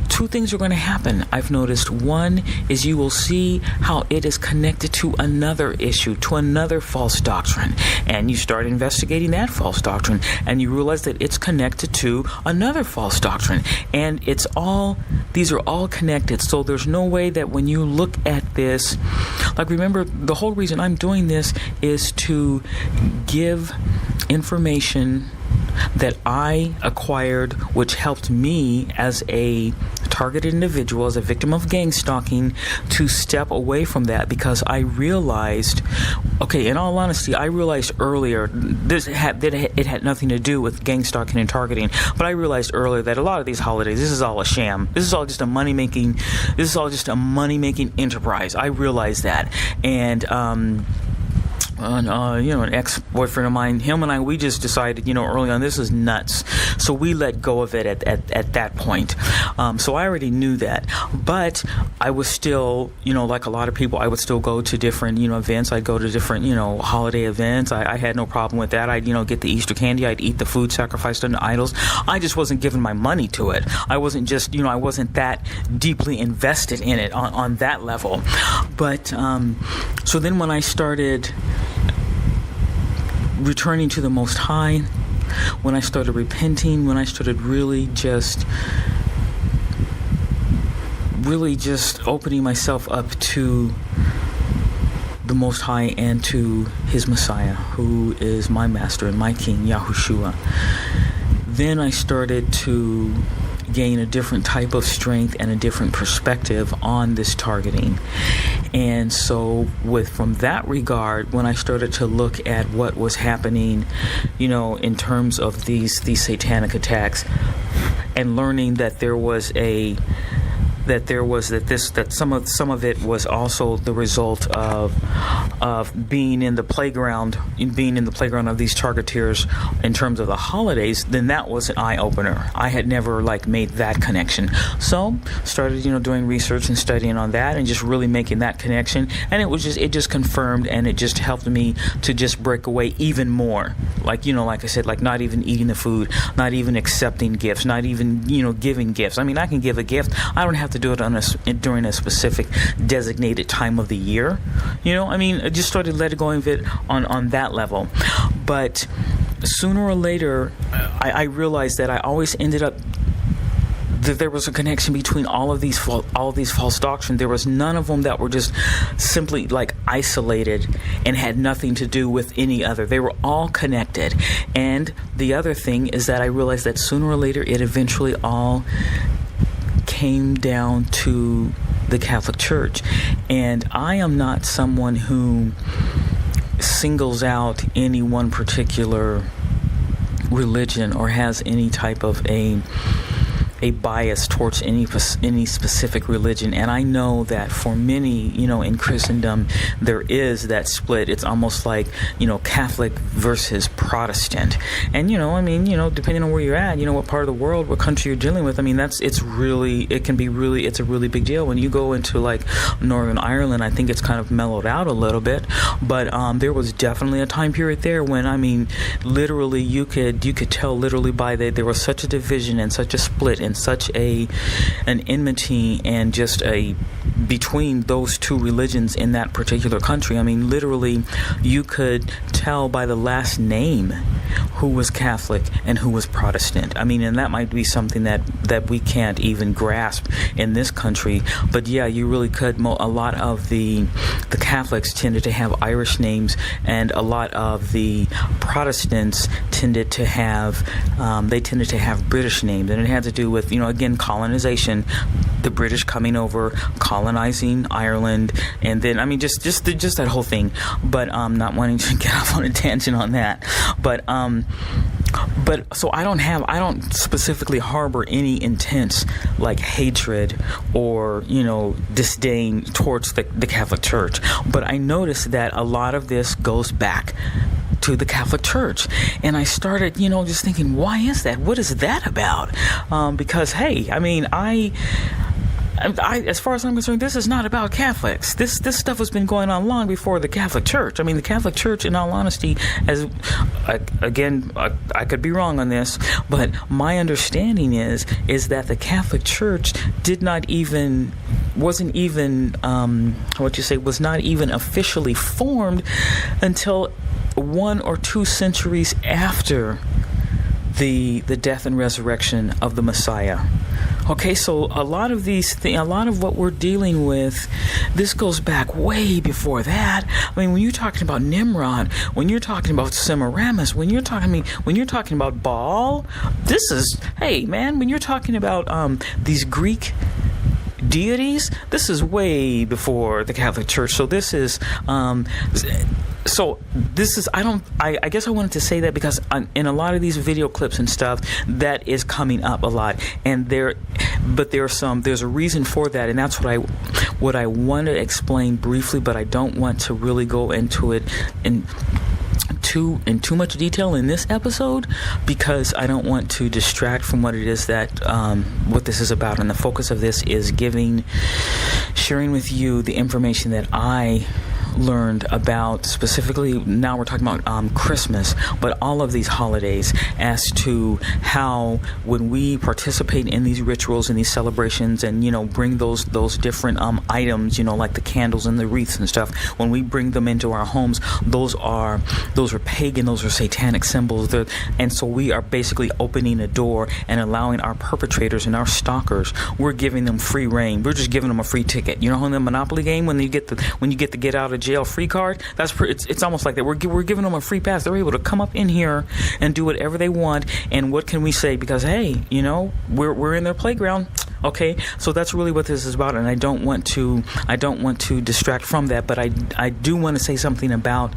two things are going to happen, I've noticed. One is you will see how it is connected to another issue, to another false doctrine. And you start investigating that false doctrine, and you realize that it's connected to another false doctrine. And these are all connected. So there's no way that when you look at this, like, remember, the whole reason I'm doing this is to give information that I acquired, which helped me as a targeted individual, as a victim of gang stalking, to step away from that, because I realized, in all honesty, I realized earlier it had nothing to do with gang stalking and targeting, but I realized earlier that a lot of these holidays, this is all a sham. This is all just a money-making enterprise. I realized that. And an ex-boyfriend of mine, him and I, we just decided, early on, this is nuts. So we let go of it at that point. So I already knew that. But I was still, like a lot of people, I would still go to different, events. I'd go to different, holiday events. I had no problem with that. I'd, get the Easter candy. I'd eat the food sacrificed unto idols. I just wasn't giving my money to it. I wasn't just, I wasn't that deeply invested in it on that level. But so then when I started returning to the Most High, when I started repenting, when I started really just opening myself up to the Most High and to His Messiah, who is my Master and my King, Yahushua, then I started to gain a different type of strength and a different perspective on this targeting. And so from that regard, when I started to look at what was happening, in terms of these satanic attacks, and learning that there was that some of it was also the result of being in the playground of these targeteers in terms of the holidays. Then that was an eye opener. I had never made that connection, so started doing research and studying on that, and just really making that connection. And it just confirmed, and it just helped me to just break away even more. Like I said, not even eating the food, not even accepting gifts, not even giving gifts. I mean, I can give a gift. I don't have to do it during a specific designated time of the year. I just started letting go of it on that level. But sooner or later, I realized that I always ended up that there was a connection between all of these false doctrines. There was none of them that were just simply isolated and had nothing to do with any other. They were all connected. And the other thing is that I realized that sooner or later it eventually all came down to the Catholic Church. And I am not someone who singles out any one particular religion or has any type of a bias towards any specific religion. And I know that for many, in Christendom, there is that split. It's almost like, Catholic versus Protestant. And, depending on where you're at, what part of the world, what country you're dealing with, it's a really big deal. When you go into Northern Ireland, I think it's kind of mellowed out a little bit. But there was definitely a time period there when, literally you could tell literally by there was such a division and such a split and such an enmity and just between those two religions in that particular country. Literally you could tell by the last name who was Catholic and who was Protestant. And that might be something that we can't even grasp in this country. But yeah, you really could. A lot of the Catholics tended to have Irish names, and a lot of the Protestants tended to have British names, and it had to do with again, colonization, the British coming over, colonizing Ireland, and then just that whole thing. But not wanting to get off on a tangent on that. But so I don't specifically harbor any intense hatred or disdain towards the Catholic Church. But I noticed that a lot of this goes back to the Catholic Church, and I started just thinking, why is that? What is that about? Because hey, as far as I'm concerned, this is not about Catholics. This stuff has been going on long before the Catholic Church. The Catholic Church, in all honesty, I could be wrong on this, but my understanding is that the Catholic Church was not even officially formed until 1 or 2 centuries after the death and resurrection of the Messiah. Okay, so a lot of what we're dealing with, this goes back way before that. When you're talking about Nimrod, when you're talking about Semiramis, when you're talking about Baal, when you're talking about these Greek deities, this is way before the Catholic Church. So this is I guess I wanted to say that because in a lot of these video clips and stuff, that is coming up a lot, and there's a reason for that, and that's what I want to explain briefly, but I don't want to really go into it in too much detail in this episode, because I don't want to distract from what it is that what this is about. And the focus of this is sharing with you the information that I learned about, specifically now we're talking about Christmas, but all of these holidays, as to how when we participate in these rituals and these celebrations and bring those different items, like the candles and the wreaths and stuff, when we bring them into our homes, those are pagan, those are satanic symbols, and so we are basically opening a door and allowing our perpetrators and our stalkers, we're giving them free reign. We're just giving them a free ticket. In the Monopoly game, when you get to get out of jail free card, it's almost like that. We're giving them a free pass. They're able to come up in here and do whatever they want. And what can we say? Because hey, we're in their playground. Okay, so that's really what this is about, and I don't want to distract from that, but I do want to say something about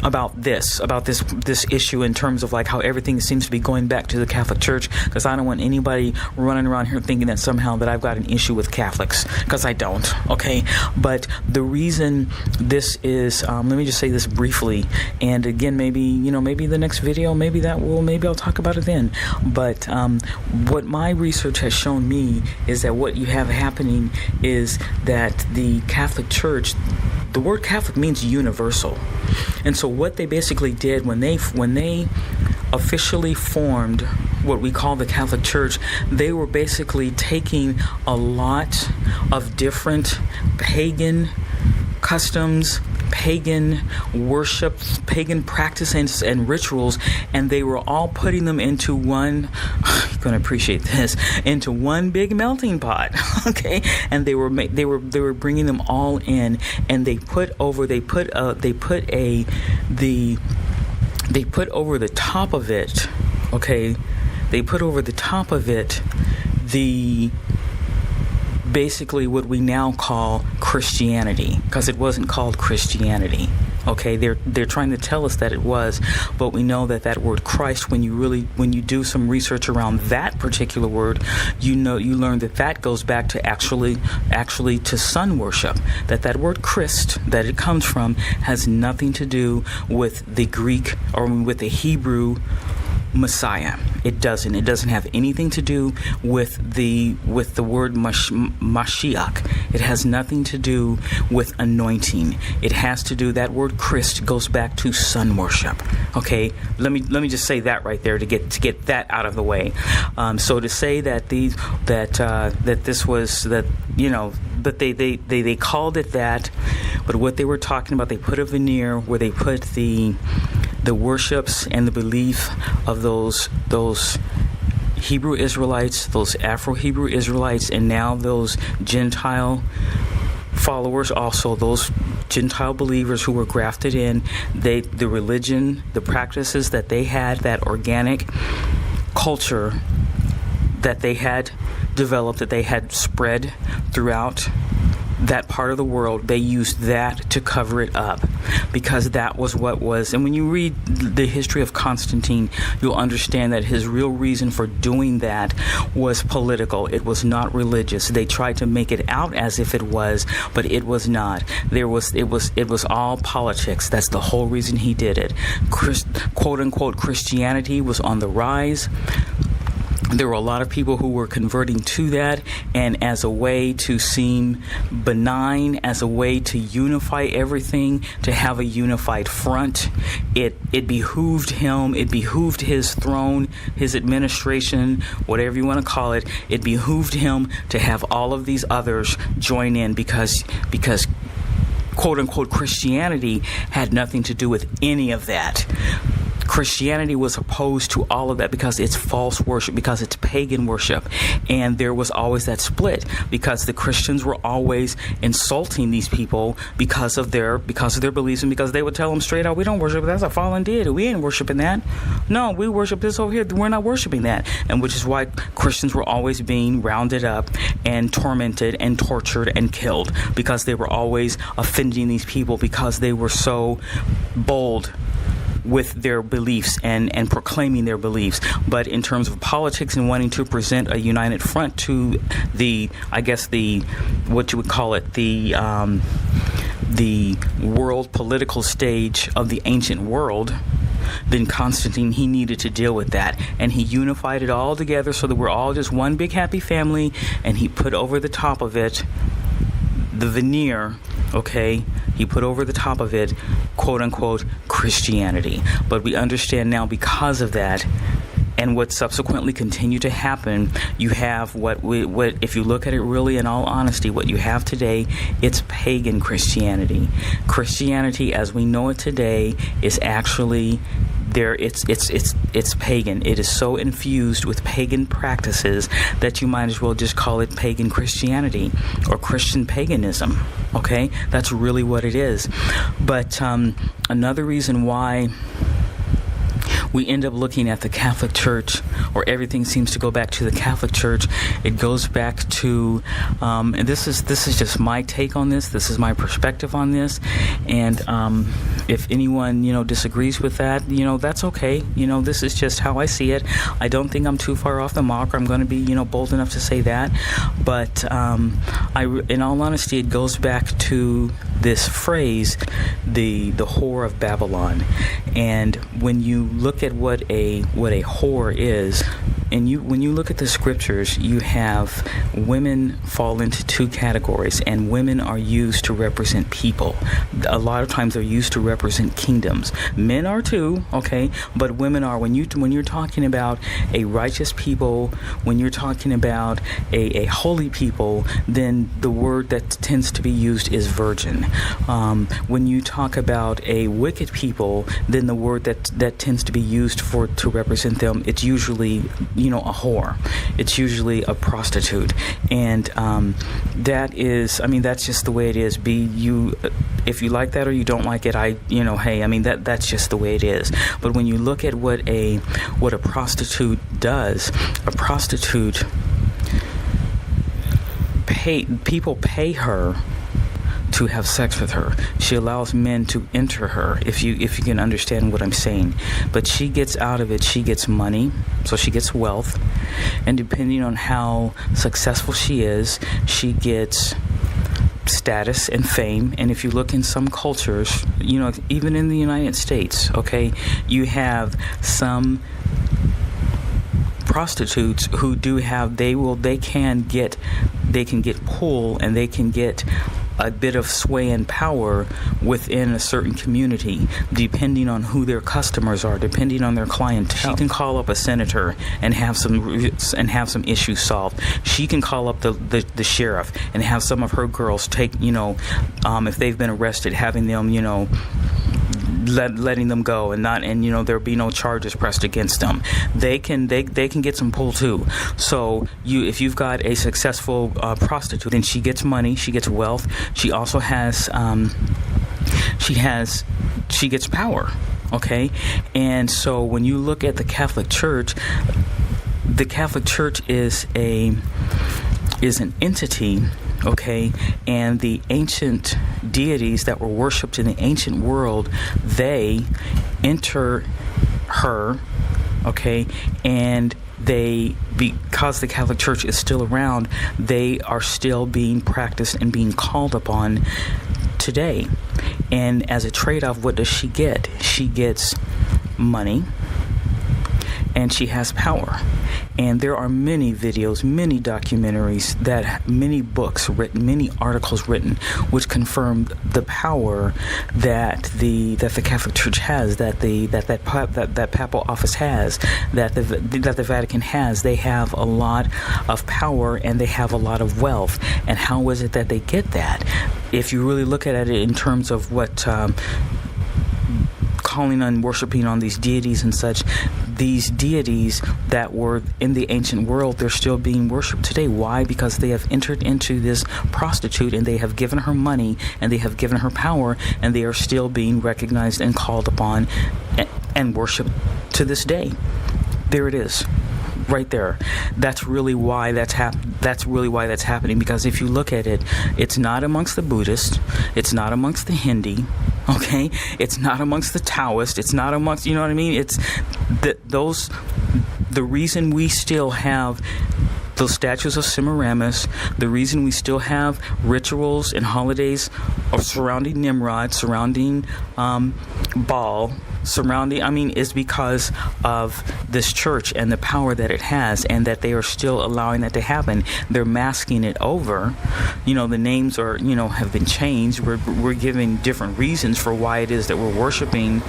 this issue in terms of like how everything seems to be going back to the Catholic Church, because I don't want anybody running around here thinking that somehow that I've got an issue with Catholics, because I don't. Okay, but the reason this is, let me just say this briefly, and again, maybe the next video, maybe I'll talk about it then. But what my research has shown me is that what you have happening is that the Catholic Church, the word Catholic means universal. And so what they basically did when they officially formed what we call the Catholic Church, they were basically taking a lot of different pagan customs, pagan worship, pagan practices and rituals, and they were all putting them into one, you're going to appreciate this, into one big melting pot. Okay, and they were bringing them all in, and they put over the top of it. Okay, they put over the top of it the basically what we now call Christianity, because it wasn't called Christianity. Okay, they're trying to tell us that it was, but we know that word Christ, when you do some research around that particular word, you learn that goes back to actually to sun worship. That word Christ that it comes from has nothing to do with the Greek or with the Hebrew Messiah. It doesn't have anything to do with the word Mashiach. It has nothing to do with anointing. It has to do, that word Christ goes back to sun worship. Okay, let me just say that right there to get that out of the way. So to say that they called it that, but what they were talking about, they put a veneer where they put the worships and the belief of those Hebrew Israelites, those Afro-Hebrew Israelites, and now those Gentile followers, also those Gentile believers who were grafted in, the religion, the practices that they had, that organic culture that they had developed, that they had spread throughout that part of the world, they used that to cover it up, because that was what was. And when you read the history of Constantine, you'll understand that his real reason for doing that was political. It was not religious. They tried to make it out as if it was, but it was not. It was all politics. That's the whole reason he did it. Quote unquote Christianity was on the rise. There were a lot of people who were converting to that, and as a way to seem benign, as a way to unify everything, to have a unified front, it behooved him, it behooved his throne, his administration, whatever you want to call it, it behooved him to have all of these others join in, because quote-unquote Christianity had nothing to do with any of that. Christianity was opposed to all of that because it's false worship, because it's pagan worship. And there was always that split, because the Christians were always insulting these people because of their beliefs, and because they would tell them straight out, we don't worship, that's a fallen deity, we ain't worshiping that. No, we worship this over here, we're not worshiping that. And which is why Christians were always being rounded up and tormented and tortured and killed, because they were always offending these people, because they were so bold with their beliefs and proclaiming their beliefs. But in terms of politics and wanting to present a united front to what you would call it, the world political stage of the ancient world, then Constantine, he needed to deal with that. And he unified it all together so that we're all just one big happy family, and he put over the top of it the veneer, okay, he put over the top of it, quote-unquote, Christianity. But we understand now, because of that, and what subsequently continued to happen, you have what if you look at it really in all honesty, what you have today, it's pagan Christianity. Christianity as we know it today is actually there. It's pagan. It is so infused with pagan practices that you might as well just call it pagan Christianity or Christian paganism. Okay, that's really what it is. But another reason why we end up looking at the Catholic Church, or everything seems to go back to the Catholic Church, it goes back to, and this is just my take on this. This is my perspective on this, and if anyone, disagrees with that, that's okay. This is just how I see it. I don't think I'm too far off the mark. I'm going to be, bold enough to say that. But in all honesty, it goes back to this phrase, the whore of Babylon. And when you look at what a whore is, and when you look at the scriptures, you have women fall into two categories, and women are used to represent people. A lot of times they're used to represent kingdoms. Men are too, okay, but women are. When you're talking about a righteous people, when you're talking about a holy people, then the word that tends to be used is virgin. When you talk about a wicked people, then the word that tends to be used to represent them, it's usually a whore. It's usually a prostitute. And that's just the way it is. If you like that or you don't like it, that's just the way it is. But when you look at what a prostitute does, a prostitute people pay her to have sex with her. She allows men to enter her, if you can understand what I'm saying. But she gets out of it, she gets money, so she gets wealth. And depending on how successful she is, she gets status and fame. And if you look in some cultures, even in the United States, okay, you have some prostitutes who they can get pull, and they can get a bit of sway and power within a certain community, depending on who their customers are, depending on their clientele. She can call up a senator and have some issues solved. She can call up the sheriff and have some of her girls take, if they've been arrested, having them, letting them go, and there'll be no charges pressed against them. They can get some pull too. So if you've got a successful prostitute, then she gets money, she gets wealth. She also has she gets power. Okay, and so when you look at the Catholic Church is an entity. Okay, and the ancient deities that were worshipped in the ancient world, they enter her, okay, and because the Catholic Church is still around, they are still being practiced and being called upon today. And as a trade-off, what does she get? She gets money, and she has power. And there are many videos, many documentaries, many books written, many articles written, which confirm the power that the Catholic Church has, that papal office has, that the Vatican has. They have a lot of power, and they have a lot of wealth. And how is it that they get that? If you really look at it in terms of what calling on, worshiping on these deities and such, these deities that were in the ancient world, they're still being worshipped today. Why? Because they have entered into this prostitute, and they have given her money, and they have given her power, and they are still being recognized and called upon and worshipped to this day. There it is. Right there. That's really why that's happening. Because if you look at it, it's not amongst the Buddhists, it's not amongst the Hindi, okay? It's not amongst the Taoists, it's not amongst, you know what I mean? It's the reason we still have those statues of Semiramis, the reason we still have rituals and holidays surrounding Nimrod, surrounding Baal, is because of this church and the power that it has, and that they are still allowing that to happen. They're masking it over. The names are, have been changed. We're giving different reasons for why it is that we're worshiping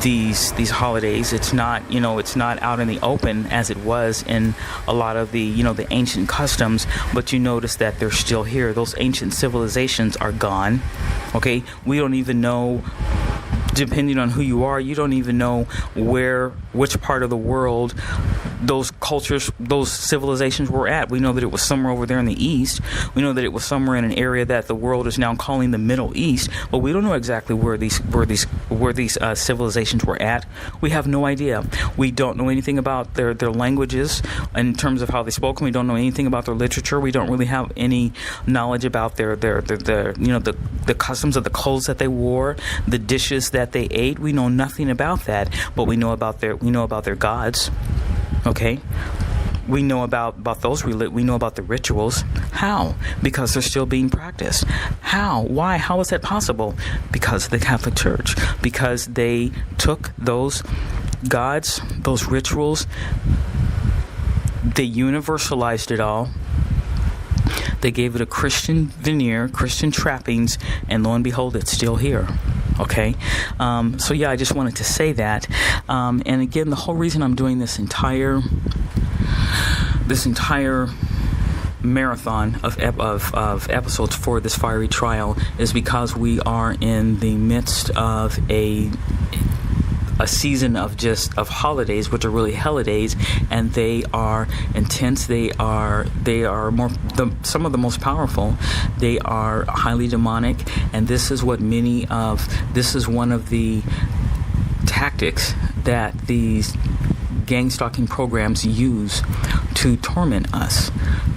these holidays. It's not, it's not out in the open as it was in a lot of the, the ancient customs, but you notice that they're still here. Those ancient civilizations are gone. Okay? We don't even know, depending on who you are, you don't even know which part of the world those cultures, those civilizations were at. We know that it was somewhere over there in the East. We know that it was somewhere in an area that the world is now calling the Middle East, but we don't know exactly where these civilizations were at. We have no idea. We don't know anything about their languages in terms of how they spoke. We don't know anything about their literature. We don't really have any knowledge about their the customs of the clothes that they wore, the dishes that that they ate. We know nothing about that, but we know about their gods. Okay? We know about those. We know about the rituals. How? Because they're still being practiced. How? Why? How is that possible? Because of the Catholic Church. Because they took those gods, those rituals, they universalized it all. They gave it a Christian veneer, Christian trappings, and lo and behold, it's still here. Okay? So yeah, I just wanted to say that. And again, the whole reason I'm doing this entire marathon of episodes for this fiery trial is because we are in the midst of a season of holidays, which are really hell-idays, and they are intense. They are some of the most powerful. They are highly demonic, and this is one of the tactics that these gang-stalking programs use to torment us,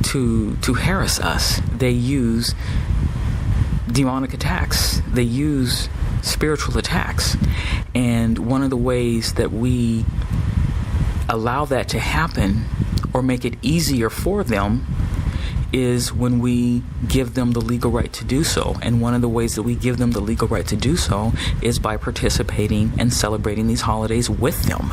to harass us. They use demonic attacks. They use spiritual attacks. And one of the ways that we allow that to happen or make it easier for them is when we give them the legal right to do so. And one of the ways that we give them the legal right to do so is by participating and celebrating these holidays with them.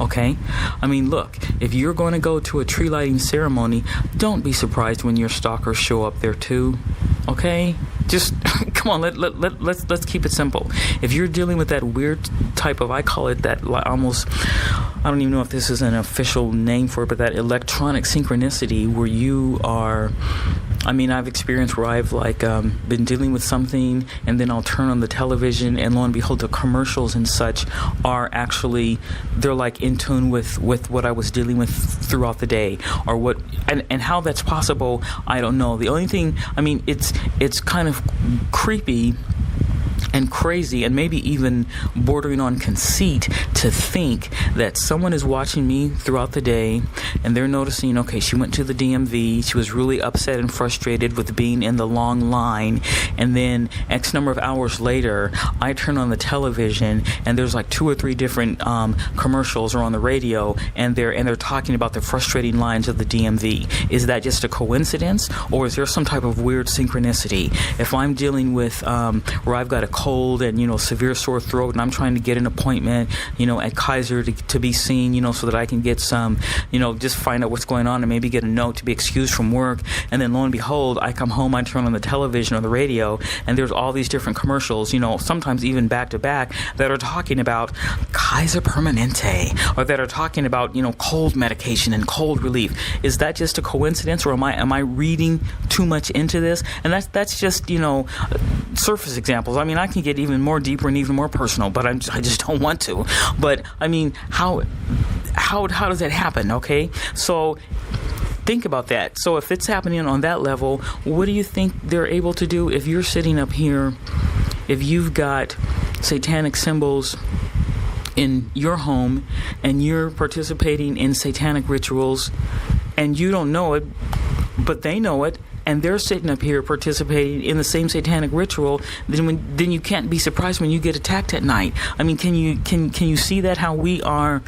Okay? I mean, look, if you're going to go to a tree lighting ceremony, don't be surprised when your stalkers show up there too. Okay? Just come on, let's keep it simple. If you're dealing with that weird type of, I call it that almost, I don't even know if this is an official name for it, but that electronic synchronicity where you are, I mean, I've experienced where I've been dealing with something, and then I'll turn on the television, and lo and behold, the commercials and such are actually, they're like in tune with what I was dealing with throughout the day, or what, and how that's possible, I don't know. The only thing, I mean, it's kind of creepy and crazy, and maybe even bordering on conceit, to think that someone is watching me throughout the day and they're noticing, okay, she went to the DMV, she was really upset and frustrated with being in the long line, and then X number of hours later I turn on the television and there's like 2 or 3 different commercials or on the radio, and they're talking about the frustrating lines of the DMV. Is that just a coincidence, or is there some type of weird synchronicity? If I'm dealing with where I've got a cold and severe sore throat, and I'm trying to get an appointment at Kaiser to be seen, so that I can get some, just find out what's going on and maybe get a note to be excused from work, and then lo and behold, I come home, I turn on the television or the radio, and there's all these different commercials, sometimes even back to back, that are talking about Kaiser Permanente, or that are talking about cold medication and cold relief. Is that just a coincidence, or am I reading too much into this? And that's just surface examples. I mean, I can get even more deeper and even more personal, but I just don't want to. But I mean, how does that happen? Okay, so think about that. So if it's happening on that level, what do you think they're able to do if you're sitting up here, if you've got satanic symbols in your home and you're participating in satanic rituals and you don't know it, but they know it, and they're sitting up here participating in the same satanic ritual, then you can't be surprised when you get attacked at night. I mean, can you see that, how we're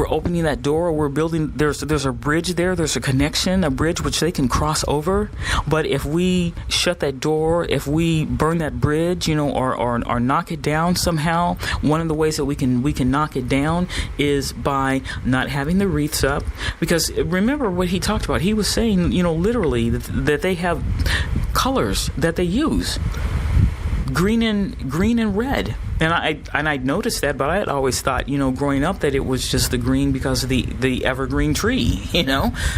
opening that door, we're building, there's a bridge there, there's a connection, a bridge which they can cross over. But if we shut that door, if we burn that bridge, or knock it down somehow, one of the ways that we can knock it down is by not having the wreaths up. Because remember what he talked about, he was saying, literally that they have colors that they use, green and red. And I noticed that, but I had always thought, growing up, that it was just the green because of the evergreen tree.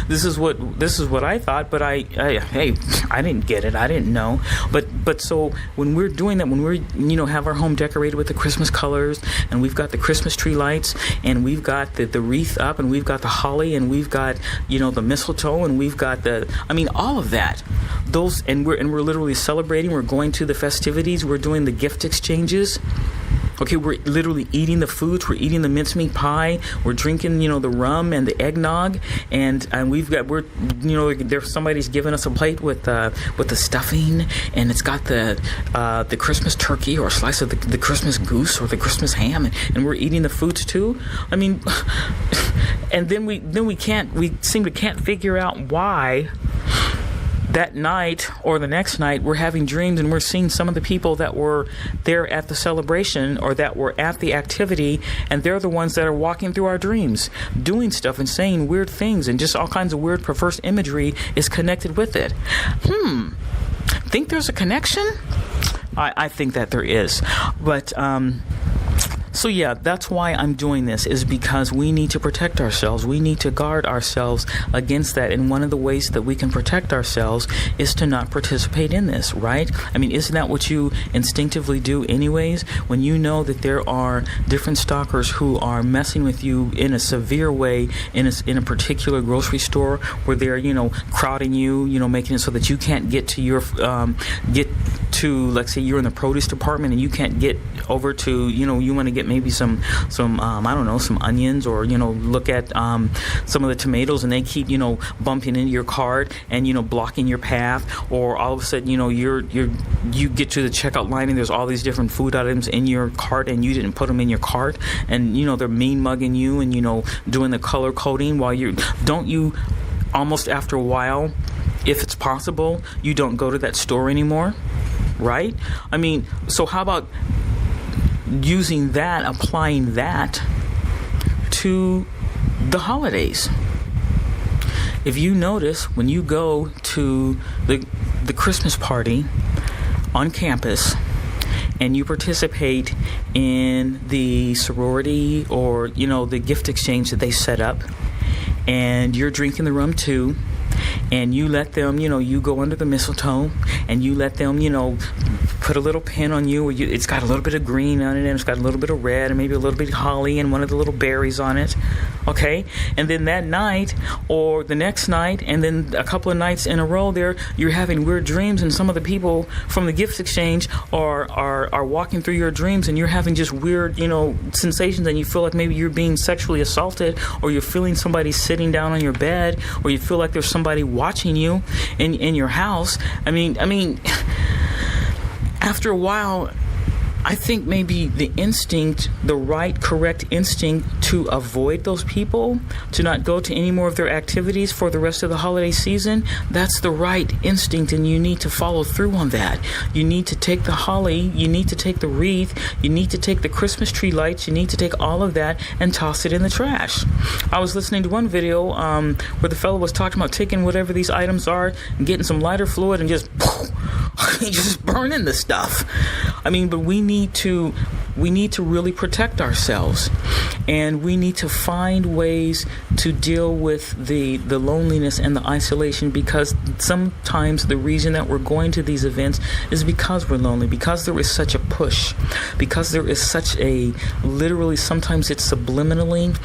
This is what I thought, but I didn't get it. I didn't know. But so when we're doing that, when we're have our home decorated with the Christmas colors, and we've got the Christmas tree lights, and we've got the wreath up, and we've got the holly, and we've got the mistletoe, and we've got all of that. Those, and we're literally celebrating. We're going to the festivities. We're doing the gift exchanges. Okay, we're literally eating the foods. We're eating the mincemeat pie. We're drinking, the rum and the eggnog, and there's somebody's giving us a plate with the stuffing, and it's got the Christmas turkey or a slice of the Christmas goose or the Christmas ham, and we're eating the foods too. I mean, and then we seem to can't figure out why that night or the next night we're having dreams and we're seeing some of the people that were there at the celebration or that were at the activity, and they're the ones that are walking through our dreams doing stuff and saying weird things, and just all kinds of weird perverse imagery is connected with it. Think there's a connection? I think that there is, but so yeah, that's why I'm doing this, is because we need to protect ourselves. We need to guard ourselves against that. And one of the ways that we can protect ourselves is to not participate in this, right? I mean, isn't that what you instinctively do anyways? When you know that there are different stalkers who are messing with you in a severe way in a particular grocery store where they're, crowding you, making it so that you can't get to your, let's say you're in the produce department and you can't get over to, you want to get maybe some some onions, or look at some of the tomatoes, and they keep bumping into your cart and blocking your path, or all of a sudden you get to the checkout line and there's all these different food items in your cart and you didn't put them in your cart, and they're mean mugging you and doing the color coding while don't you almost after a while, if it's possible, you don't go to that store anymore, right? I mean, so how about applying that to the holidays? If you notice, when you go to the Christmas party on campus and you participate in the sorority or the gift exchange that they set up, and you're drinking the rum too, and you let them, you go under the mistletoe and you let them, put a little pin on you, it's got a little bit of green on it, and it's got a little bit of red, and maybe a little bit of holly and one of the little berries on it, okay? And then that night or the next night, and then a couple of nights in a row there, you're having weird dreams, and some of the people from the gift exchange are walking through your dreams, and you're having just weird, sensations, and you feel like maybe you're being sexually assaulted, or you're feeling somebody sitting down on your bed, or you feel like there's somebody watching you in your house. I mean, after a while, I think maybe the correct instinct to avoid those people, to not go to any more of their activities for the rest of the holiday season, that's the right instinct, and you need to follow through on that. You need to take the holly, you need to take the wreath, you need to take the Christmas tree lights, you need to take all of that and toss it in the trash. I was listening to one video where the fellow was talking about taking whatever these items are and getting some lighter fluid and just burning the stuff. I mean, but we need to really protect ourselves, and we need to find ways to deal with the loneliness and the isolation, because sometimes the reason that we're going to these events is because we're lonely, because there is such a push, because there is such a, literally sometimes it's subliminally,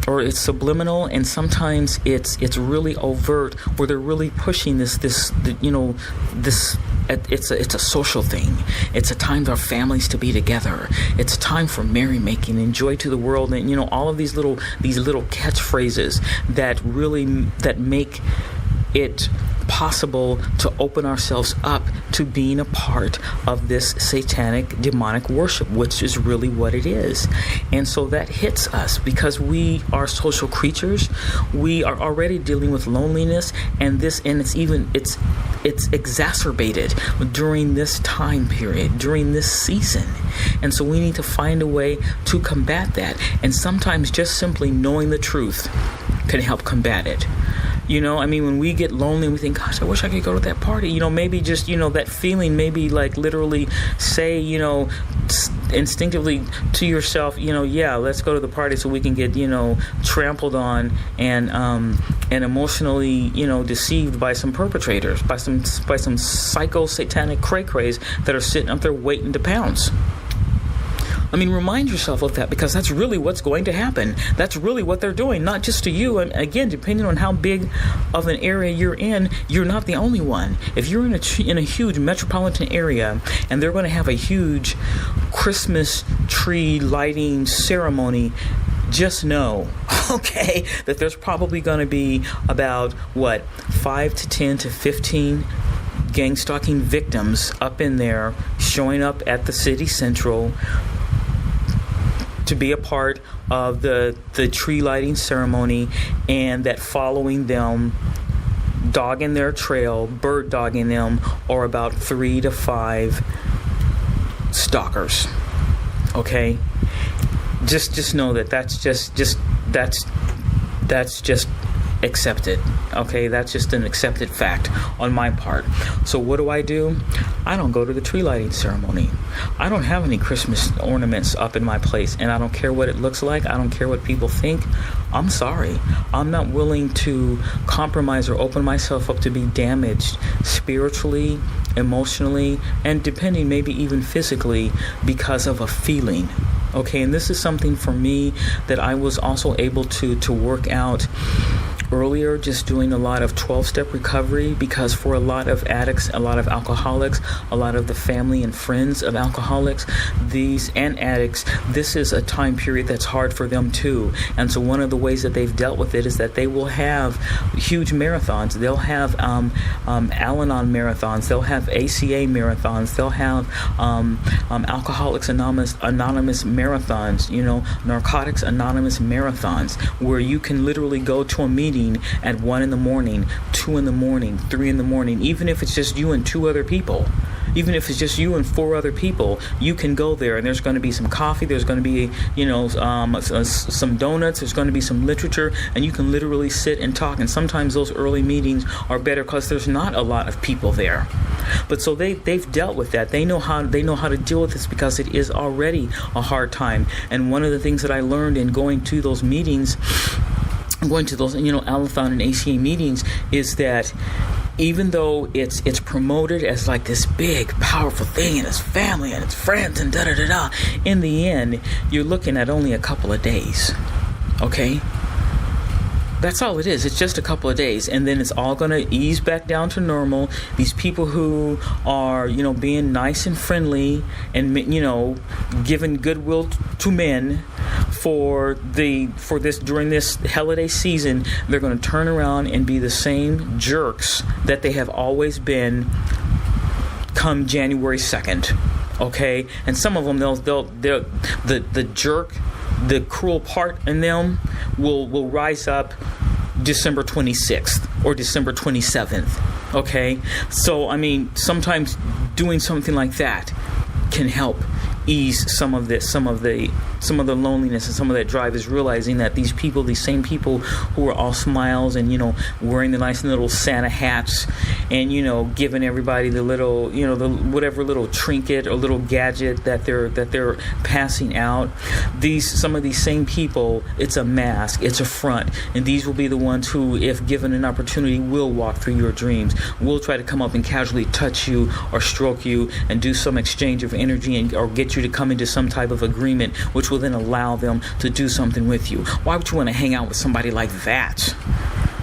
or it's subliminal, and sometimes it's really overt, where they're really pushing this. It's a social thing. It's a time for families to be together. It's a time for merrymaking and joy to the world, and all of these little catchphrases that make it possible to open ourselves up to being a part of this satanic demonic worship, which is really what it is. And so that hits us because we are social creatures. We are already dealing with loneliness, and it's exacerbated during this time period, during this season. And so we need to find a way to combat that. And sometimes just simply knowing the truth can help combat it. When we get lonely, we think, gosh, I wish I could go to that party. Maybe just, that feeling, maybe like literally say, instinctively to yourself, yeah, let's go to the party so we can get, trampled on and emotionally, deceived by some perpetrators, by some psycho satanic cray-crays that are sitting up there waiting to pounce. I mean, remind yourself of that, because that's really what's going to happen. That's really what they're doing, not just to you. And again, depending on how big of an area you're in, you're not the only one. If you're in a huge metropolitan area and they're going to have a huge Christmas tree lighting ceremony, just know, okay, that there's probably going to be about, 5 to 10 to 15 gang-stalking victims up in there, showing up at the city central to be a part of the tree lighting ceremony, and that following them, dogging their trail, bird dogging them, are about 3 to 5 stalkers. Okay? Just know that's just accepted. Okay, that's just an accepted fact on my part. So what do? I don't go to the tree lighting ceremony. I don't have any Christmas ornaments up in my place, and I don't care what it looks like. I don't care what people think. I'm sorry. I'm not willing to compromise or open myself up to be damaged spiritually, emotionally, and depending maybe even physically because of a feeling. Okay, and this is something for me that I was also able to work out earlier, just doing a lot of 12-step recovery, because for a lot of addicts, a lot of alcoholics, a lot of the family and friends of alcoholics, and addicts, this is a time period that's hard for them too. And so one of the ways that they've dealt with it is that they will have huge marathons. They'll have Al-Anon marathons. They'll have ACA marathons. They'll have Alcoholics Anonymous marathons, Narcotics Anonymous marathons, where you can literally go to a meeting at 1 a.m, 2 a.m, 3 a.m, even if it's just you and 2 other people. Even if it's just you and 4 other people, you can go there, and there's going to be some coffee, there's going to be, some donuts, there's going to be some literature, and you can literally sit and talk. And sometimes those early meetings are better because there's not a lot of people there. But so they've dealt with that. They know how to deal with this, because it is already a hard time. And one of the things that I learned in going to those meetings, Al-Anon and ACA meetings, is that even though it's promoted as like this big, powerful thing, and it's family and it's friends and da-da-da-da, in the end, you're looking at only a couple of days. Okay? That's all it is. It's just a couple of days, and then it's all going to ease back down to normal. These people who are, being nice and friendly and, giving goodwill to men during this HELL-iday season, they're going to turn around and be the same jerks that they have always been come January 2nd. Okay? And some of them, the jerk, the cruel part in them will rise up December 26th or December 27th. Okay? So, I mean, sometimes doing something like that can help ease some of the loneliness and some of that drive, is realizing that these same people who are all smiles and, wearing the nice little Santa hats and, giving everybody the little, the whatever little trinket or little gadget that they're passing out. Some of these same people, it's a mask, it's a front, and these will be the ones who, if given an opportunity, will walk through your dreams, will try to come up and casually touch you or stroke you and do some exchange of energy or get you to come into some type of agreement, which will then allow them to do something with you. Why would you want to hang out with somebody like that?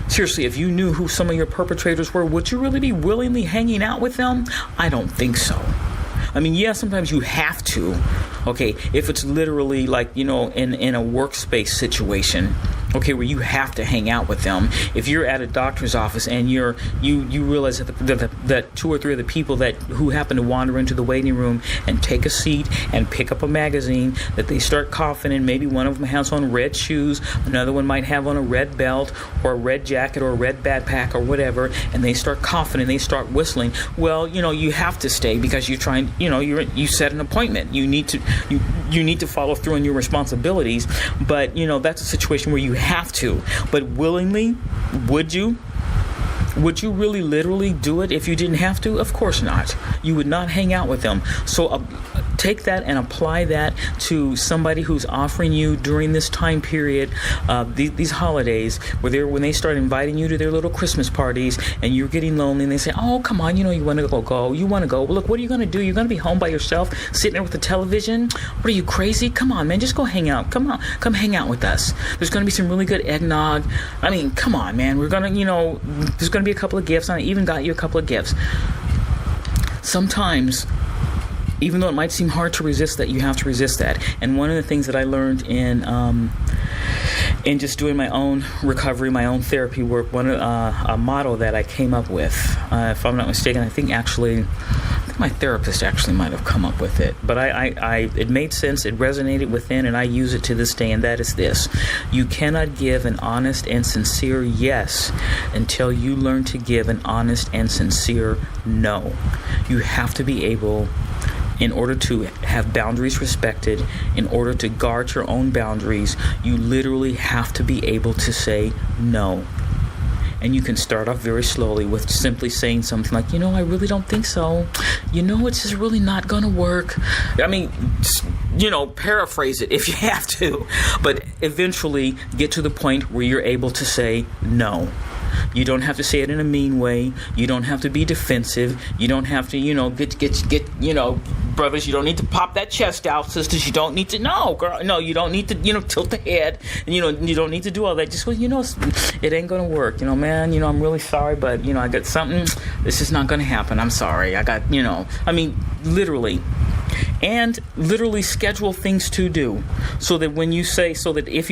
Seriously, if you knew who some of your perpetrators were, would you really be willingly hanging out with them? I don't think so. I mean, yeah, sometimes you have to. Okay, if it's literally like, in a workspace situation, okay, where you have to hang out with them. If you're at a doctor's office and you realize that 2 or 3 of the people who happen to wander into the waiting room and take a seat and pick up a magazine, that they start coughing, and maybe one of them has on red shoes, another one might have on a red belt or a red jacket or a red backpack or whatever, and they start coughing and they start whistling. Well, you have to stay, because you're trying, you set an appointment. You need to follow through on your responsibilities. But that's a situation where you have to. But willingly, would you? Would you really literally do it if you didn't have to? Of course not. You would not hang out with them. So take that and apply that to somebody who's offering you during this time period, these holidays, when they start inviting you to their little Christmas parties, and you're getting lonely, and they say, "Oh, come on, you want to go. You want to go. Well, look, what are you going to do? You're going to be home by yourself, sitting there with the television? What are you, crazy? Come on, man, just go hang out. Come on, come hang out with us. There's going to be some really good eggnog. I mean, come on, man. We're going to, there's going to be a couple of gifts. I even got you a couple of gifts." Sometimes, even though it might seem hard to resist that, you have to resist that. And one of the things that I learned in just doing my own recovery, my own therapy work, a motto that I came up with, if I'm not mistaken, I think my therapist actually might have come up with it, but it made sense, it resonated within, and I use it to this day, and that is this: you cannot give an honest and sincere yes until you learn to give an honest and sincere no. You have to be able, in order to have boundaries respected, in order to guard your own boundaries, you literally have to be able to say no. And you can start off very slowly with simply saying something like, I really don't think so. It's just really not going to work. I mean, paraphrase it if you have to. But eventually get to the point where you're able to say no. You don't have to say it in a mean way. You don't have to be defensive. You don't have to, get, brothers, you don't need to pop that chest out. Sisters, you don't need to, no, girl, no, you don't need to, tilt the head. And, you don't need to do all that. Just, it ain't going to work. Man, I'm really sorry, but, I got something. This is not going to happen. I'm sorry. I got, literally. And literally schedule things to do, so that when you say, if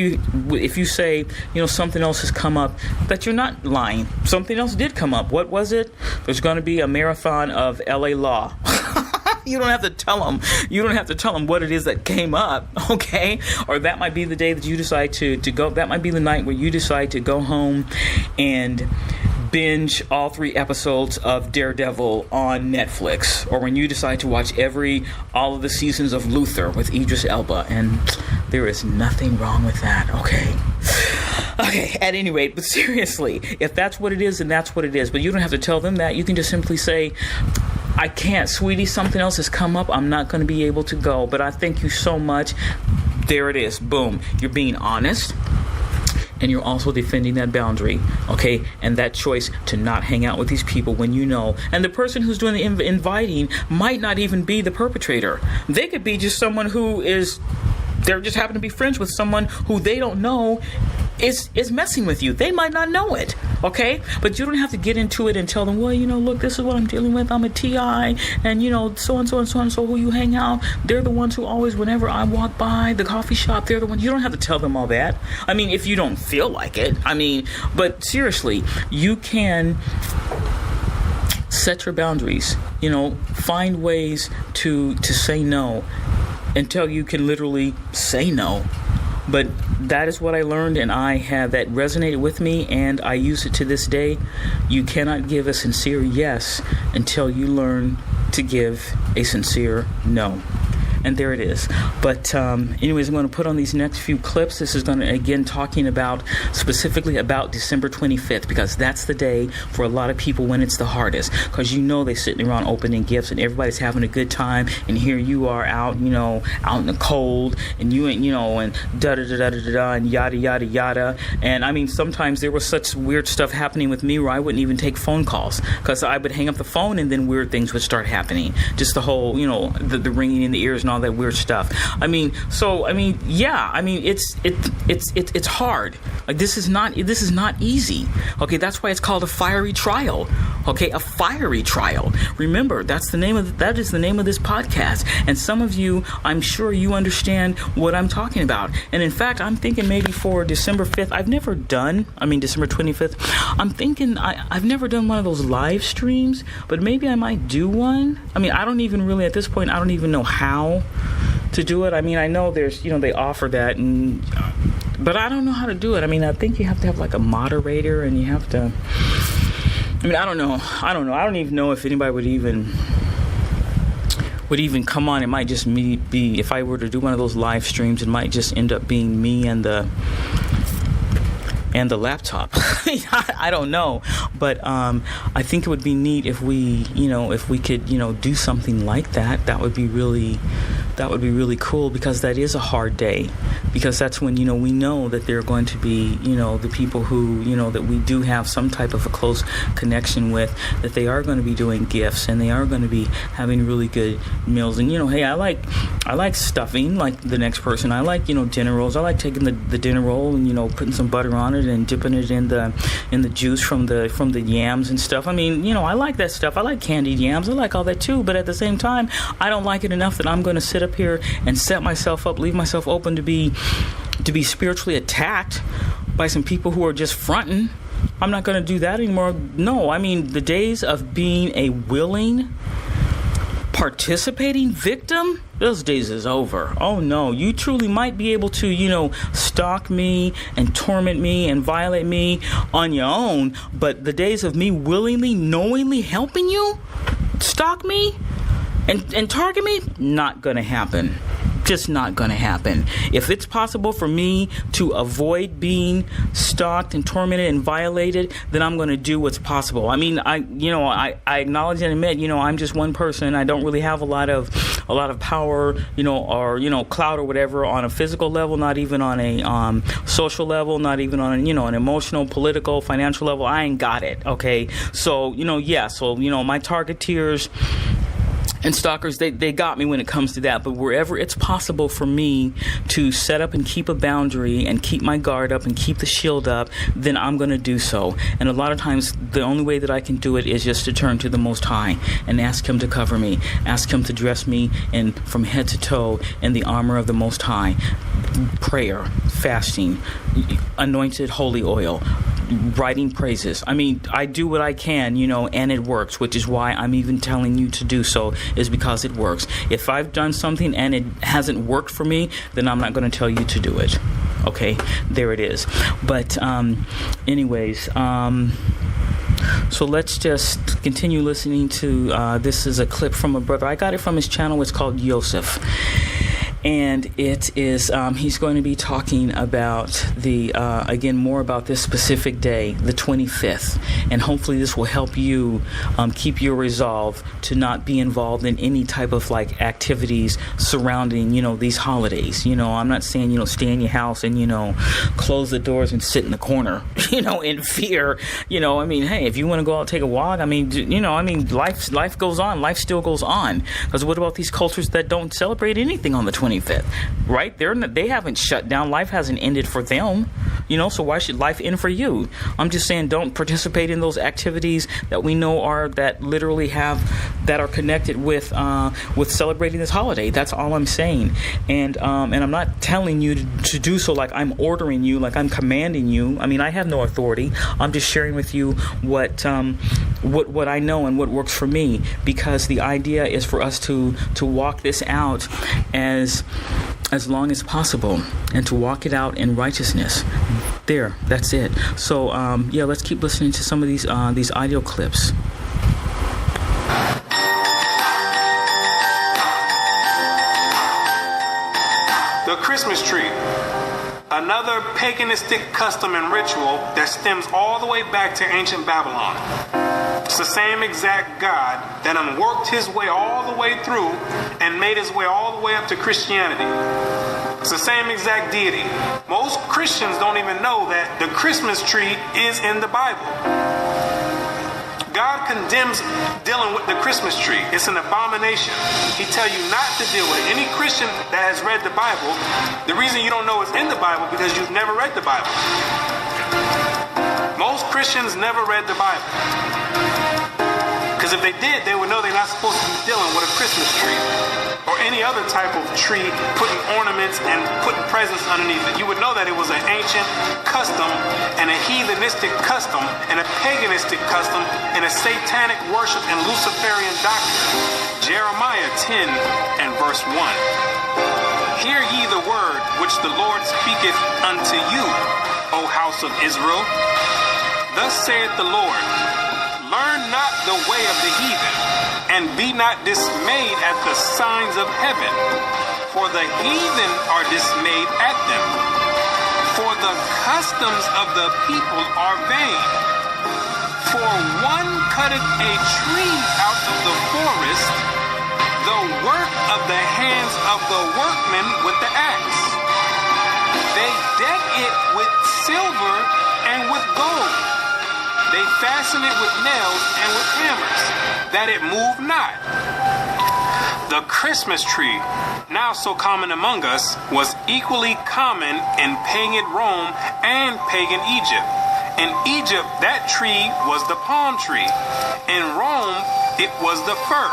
you say, something else has come up, that you're not lying. Something else did come up. What was it? There's going to be a marathon of LA Law. You don't have to tell them. You don't have to tell them what it is that came up, okay? Or that might be the day that you decide to go. That might be the night where you decide to go home and binge all 3 episodes of Daredevil on Netflix, or when you decide to watch all of the seasons of Luther with Idris Elba, and there is nothing wrong with that, okay, at any rate, but seriously, if that's what it is, then that's what it is. But you don't have to tell them that. You can just simply say, "I can't, sweetie, something else has come up, I'm not going to be able to go, but I thank you so much." There it is. Boom. You're being honest. And you're also defending that boundary, okay? And that choice to not hang out with these people when you know. And the person who's doing the inviting might not even be the perpetrator. They could be just someone they're just happen to be friends with someone who they don't know is messing with you. They might not know it, okay? But you don't have to get into it and tell them, well, look, this is what I'm dealing with. I'm a TI, and, so-and-so and so-and-so who you hang out, they're the ones who always, whenever I walk by the coffee shop, they're the ones. You don't have to tell them all that. I mean, if you don't feel like it. But seriously, you can set your boundaries, find ways to say no until you can literally say no. But that is what I learned, and that resonated with me, and I use it to this day. You cannot give a sincere yes until you learn to give a sincere no. And there it is. But anyways, I'm going to put on these next few clips. This is going to, again, talking specifically about December 25th, because that's the day for a lot of people when it's the hardest. Because they're sitting around opening gifts and everybody's having a good time, and here you are out, out in the cold, and you ain't, and da-da-da-da-da-da, and yada, yada, yada. And sometimes there was such weird stuff happening with me where I wouldn't even take phone calls, because I would hang up the phone and then weird things would start happening. Just the whole, the ringing in the ears and all that weird stuff. It's hard. Like, this is not easy. Okay, that's why it's called a fiery trial. Okay, a fiery trial. Remember, that is the name of this podcast. And some of you, I'm sure you understand what I'm talking about. And in fact, I'm thinking maybe for December 5th, December 25th, I'm thinking I've never done one of those live streams, but maybe I might do one. I don't even really, at this point, I don't even know how to do it. I know there's, they offer that, but I don't know how to do it. I think you have to have like a moderator, and you have to, I don't know. I don't even know if anybody would even come on. It might just be, if I were to do one of those live streams, it might just end up being me and the laptop. I don't know, but I think it would be neat if we could, do something like that. That would be really, That would be really cool, because that is a hard day. Because that's when, we know that there are going to be, the people who, that we do have some type of a close connection with, that they are going to be doing gifts and they are going to be having really good meals. And, hey, I like stuffing like the next person. I like, dinner rolls. I like taking the dinner roll and, putting some butter on it and dipping it in the juice from the yams and stuff. I mean, I like that stuff. I like candied yams. I like all that too. But at the same time, I don't like it enough that I'm going to sit up here and set myself up, leave myself open to be spiritually attacked by some people who are just fronting. I'm not going to do that anymore. No, I mean, the days of being a willing, participating victim, those days is over. Oh no, you truly might be able to, stalk me and torment me and violate me on your own, but the days of me willingly, knowingly helping you stalk me and target me, not gonna happen. Just not going to happen. If it's possible for me to avoid being stalked and tormented and violated, then I'm going to do what's possible. I mean, I acknowledge and admit, I'm just one person. I don't really have a lot of power, or clout or whatever on a physical level, not even on a social level, not even on an emotional, political, financial level. I ain't got it. Okay, so my targeteers and stalkers, they got me when it comes to that. But wherever it's possible for me to set up and keep a boundary and keep my guard up and keep the shield up, then I'm going to do so. And a lot of times, the only way that I can do it is just to turn to the Most High and ask Him to cover me, ask Him to dress me from head to toe in the armor of the Most High. Prayer, fasting, anointed holy oil, writing praises. I mean, I do what I can, and it works, which is why I'm even telling you to do so, is because it works. If I've done something and it hasn't worked for me, then I'm not going to tell you to do it. Okay, there it is. But anyways, so let's just continue listening to, this is a clip from a brother. I got it from his channel. It's called Yosef. And it is, he's going to be talking about again, more about this specific day, the 25th. And hopefully this will help you keep your resolve to not be involved in any type of activities surrounding, these holidays. I'm not saying, stay in your house and, close the doors and sit in the corner, in fear. I mean, hey, if you want to go out and take a walk, life goes on. Life still goes on. Because what about these cultures that don't celebrate anything on the 25th? Right? They haven't shut down. Life hasn't ended for them. So why should life end for you? I'm just saying, don't participate in those activities that we know that are connected with celebrating this holiday. That's all I'm saying. And I'm not telling you to do so like I'm ordering you, like I'm commanding you. I mean, I have no authority. I'm just sharing with you what I know and what works for me, because the idea is for us to walk this out as long as possible, and to walk it out in righteousness. That's it. So let's keep listening to some of these audio clips. The Christmas tree, another paganistic custom and ritual that stems all the way back to ancient Babylon. It's the same exact God that worked his way all the way through and made his way all the way up to Christianity. It's the same exact deity. Most Christians don't even know that the Christmas tree is in the Bible. God condemns dealing with the Christmas tree. It's an abomination. He tells you not to deal with it. Any Christian that has read the Bible, the reason you don't know it's in the Bible because you've never read the Bible. Most Christians never read the Bible. Because if they did, they would know they're not supposed to be dealing with a Christmas tree or any other type of tree, putting ornaments and putting presents underneath it. You would know that it was an ancient custom and a heathenistic custom and a paganistic custom and a satanic worship and Luciferian doctrine. Jeremiah 10 and verse 1. Hear ye the word which the Lord speaketh unto you, O house of Israel. Thus saith the Lord, learn not the way of the heathen, and be not dismayed at the signs of heaven, for the heathen are dismayed at them. For the customs of the people are vain. For one cutteth a tree out of the forest, the work of the hands of the workmen with the axe. They deck it with silver and with gold. They fasten it with nails and with hammers, that it move not. The Christmas tree, now so common among us, was equally common in pagan Rome and pagan Egypt. In Egypt, that tree was the palm tree. In Rome, it was the fir.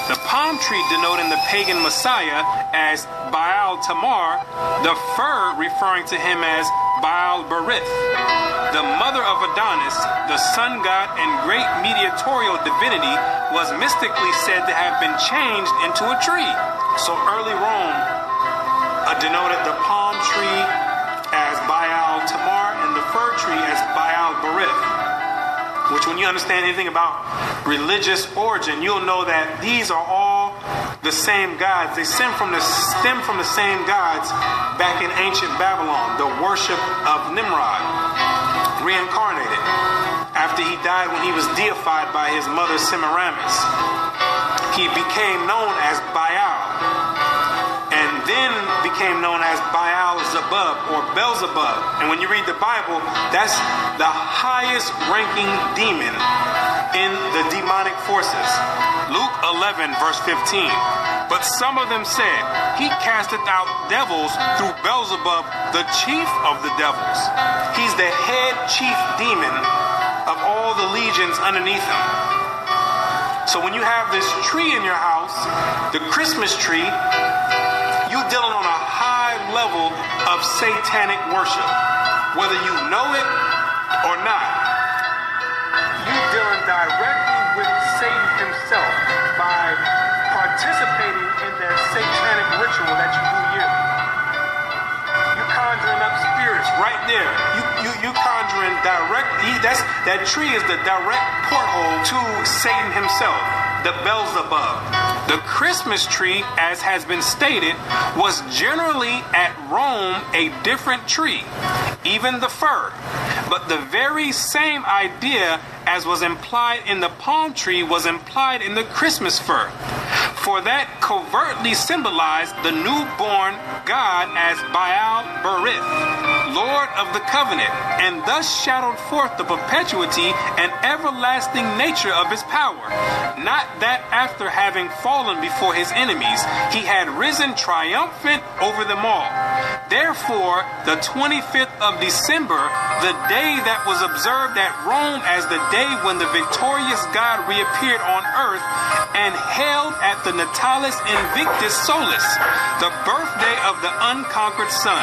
The palm tree denoting the pagan Messiah as Baal Tamar, the fir referring to him as Baal Berith. The mother of Adonis, the sun god and great mediatorial divinity, was mystically said to have been changed into a tree. So early Rome denoted the palm tree as Baal Tamar and the fir tree as Baal Berith. Which, when you understand anything about religious origin, you'll know that these are all the same gods. They stem from the same gods back in ancient Babylon, the worship of Nimrod, reincarnated after he died when he was deified by his mother Semiramis. He became known as Baal, and then became known as Baal-zebub or Beelzebub. And when you read the Bible, that's the highest ranking demon in the demonic forces. Luke 11 verse 15. But some of them said, he casteth out devils through Beelzebub, the chief of the devils. He's the head chief demon of all the legions underneath him. So when you have this tree in your house, the Christmas tree, you're dealing on a high level of satanic worship, whether you know it or not. You're dealing directly with Satan himself by participating in that satanic ritual that you do yearly. You're conjuring up spirits right there. You conjuring directly. That tree is the direct porthole to Satan himself, the Beelzebub. The Christmas tree, as has been stated, was generally at Rome a different tree, even the fir. But the very same idea as was implied in the palm tree was implied in the Christmas fir. For that covertly symbolized the newborn God as Baal Berith, Lord of the covenant, and thus shadowed forth the perpetuity and everlasting nature of his power. Not that after having fallen before his enemies, he had risen triumphant over them all. Therefore, the 25th of December, the day that was observed at Rome as the day when the victorious God reappeared on earth and held at the Natalis Invictus Solis, the birthday of the unconquered sun.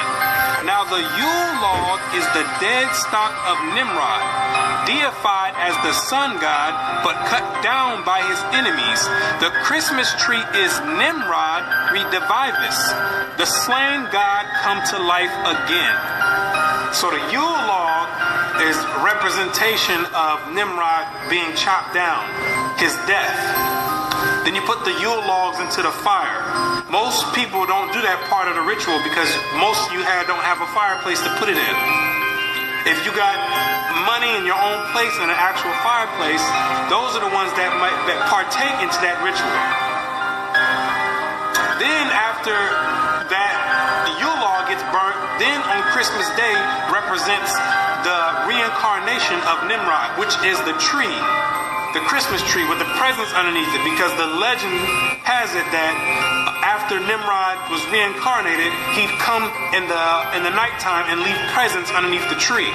Now the Yule log is the dead stock of Nimrod, deified as the sun god, but cut down by his enemies. The Christmas tree is Nimrod redivivus, the slain god come to life again. So the Yule log is representation of Nimrod being chopped down, his death. Then you put the Yule logs into the fire. Most people don't do that part of the ritual because most of you don't have a fireplace to put it in. If you got money in your own place and an actual fireplace, those are the ones that partake into that ritual. Then after that, the Yule log gets burnt. Then on Christmas Day represents the reincarnation of Nimrod, which is the tree. The Christmas tree with the presents underneath it, because the legend has it that after Nimrod was reincarnated, he'd come in the nighttime and leave presents underneath the tree.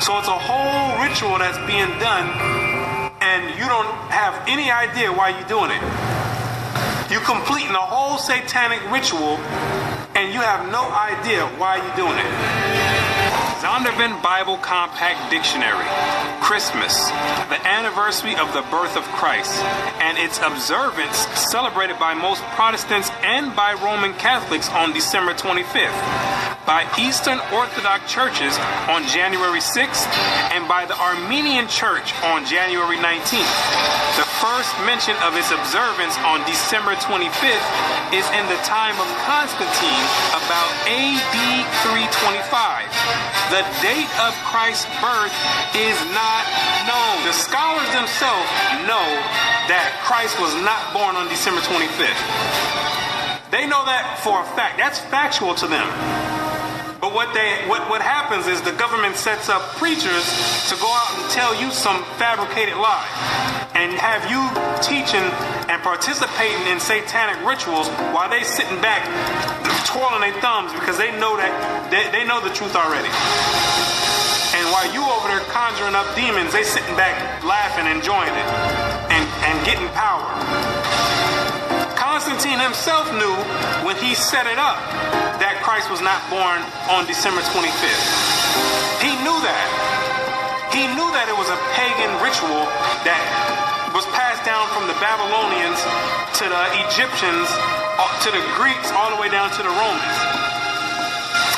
So it's a whole ritual that's being done, and you don't have any idea why you're doing it. You're completing a whole satanic ritual, and you have no idea why you're doing it. Zondervan Bible Compact Dictionary. Christmas, the anniversary of the birth of Christ, and its observance celebrated by most Protestants and by Roman Catholics on December 25th, by Eastern Orthodox churches on January 6th, and by the Armenian Church on January 19th. The first mention of its observance on December 25th is in the time of Constantine, about AD 325. The date of Christ's birth is not known. The scholars themselves know that Christ was not born on December 25th. They know that for a fact. That's factual to them. But what happens is the government sets up preachers to go out and tell you some fabricated lie and have you teaching and participating in satanic rituals while they sitting back twirling their thumbs because they know that they know the truth already. And while you over there conjuring up demons, they sitting back laughing, enjoying it, and getting power. Constantine himself knew when he set it up that Christ was not born on December 25th. He knew that. He knew that it was a pagan ritual that was passed down from the Babylonians to the Egyptians, to the Greeks, all the way down to the Romans.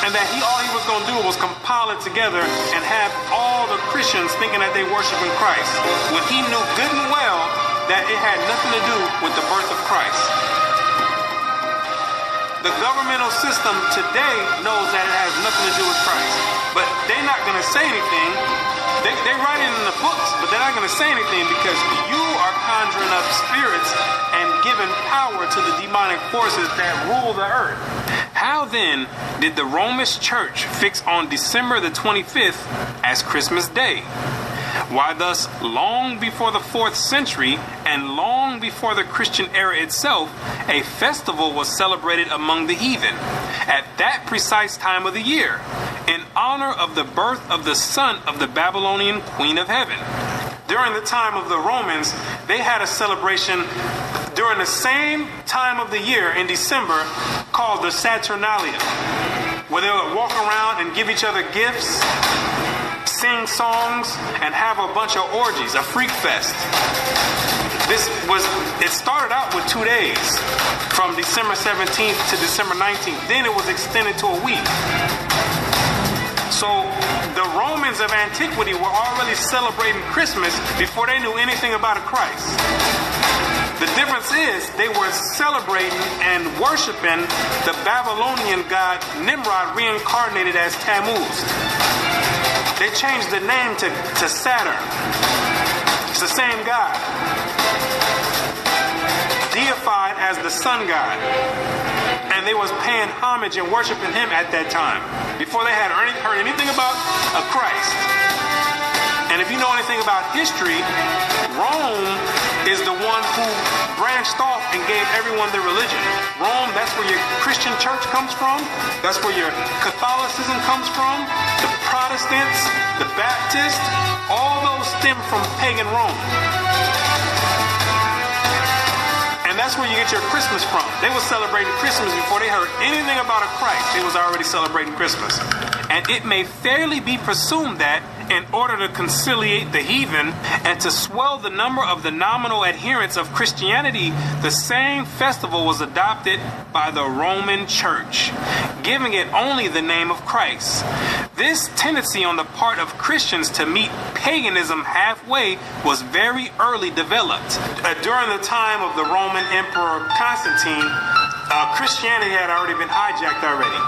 And that all he was going to do was compile it together and have all the Christians thinking that they worshiping Christ, when he knew good and well that it had nothing to do with the birth of Christ. The governmental system today knows that it has nothing to do with Christ, but they're not going to say anything. They write it in the books, but they're not going to say anything because you are conjuring up spirits and giving power to the demonic forces that rule the earth. How then did the Roman Church fix on December the 25th as Christmas Day? Why, thus, long before the 4th century and long before the Christian era itself, a festival was celebrated among the heathen at that precise time of the year in honor of the birth of the son of the Babylonian Queen of Heaven. During the time of the Romans, they had a celebration during the same time of the year in December called the Saturnalia, where they would walk around and give each other gifts, sing songs, and have a bunch of orgies, a freak fest. It started out with 2 days, from December 17th to December 19th. Then it was extended to a week. So the Romans of antiquity were already celebrating Christmas before they knew anything about a Christ. The difference is they were celebrating and worshiping the Babylonian god Nimrod, reincarnated as Tammuz. They changed the name to Saturn. It's the same God, deified as the sun god. And they was paying homage and worshiping him at that time, before they had heard anything about a Christ. And if you know anything about history, Rome is the one who branched off and gave everyone their religion. Rome, that's where your Christian church comes from. That's where your Catholicism comes from. The Protestants, the Baptists, all those stem from pagan Rome. And that's where you get your Christmas from. They were celebrating Christmas before they heard anything about a Christ. They was already celebrating Christmas. And it may fairly be presumed that in order to conciliate the heathen and to swell the number of the nominal adherents of Christianity, the same festival was adopted by the Roman Church, giving it only the name of Christ. This tendency on the part of Christians to meet paganism halfway was very early developed. During the time of the Roman Emperor Constantine, Christianity had already been hijacked already.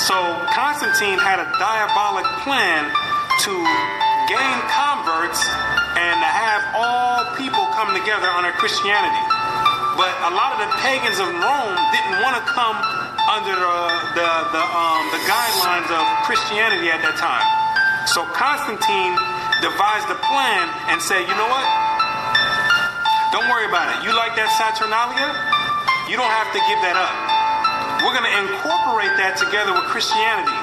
So Constantine had a diabolic plan to gain converts and to have all people come together under Christianity. But a lot of the pagans of Rome didn't want to come under the guidelines of Christianity at that time. So Constantine devised a plan and said, you know what? Don't worry about it. You like that Saturnalia? You don't have to give that up. We're going to incorporate that together with Christianity,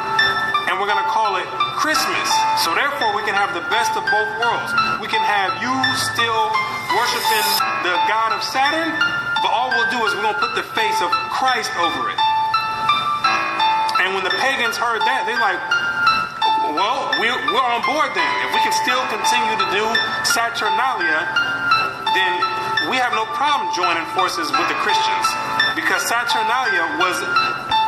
and we're going to call it Christmas. So therefore, we can have the best of both worlds. We can have you still worshiping the god of Saturn, but all we'll do is we're going to put the face of Christ over it. And when the pagans heard that, they're like, well, we're on board then. If we can still continue to do Saturnalia, then we have no problem joining forces with the Christians. Because Saturnalia was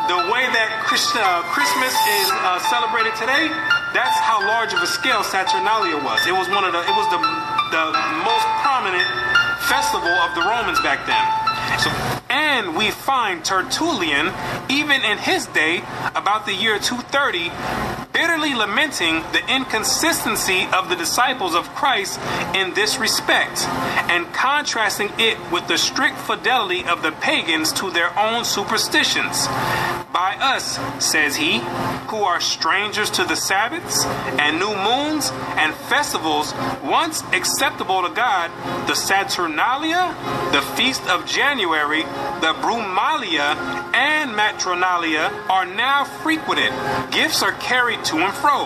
the way that Christmas is celebrated today. That's how large of a scale Saturnalia was. It was the the most prominent festival of the Romans back then. And we find Tertullian, even in his day, about the year 230, bitterly lamenting the inconsistency of the disciples of Christ in this respect, and contrasting it with the strict fidelity of the pagans to their own superstitions. By us, says he, who are strangers to the Sabbaths and new moons and festivals once acceptable to God, the Saturnalia, the Feast of January, the Brumalia, and Matronalia are now frequented. Gifts are carried to and fro.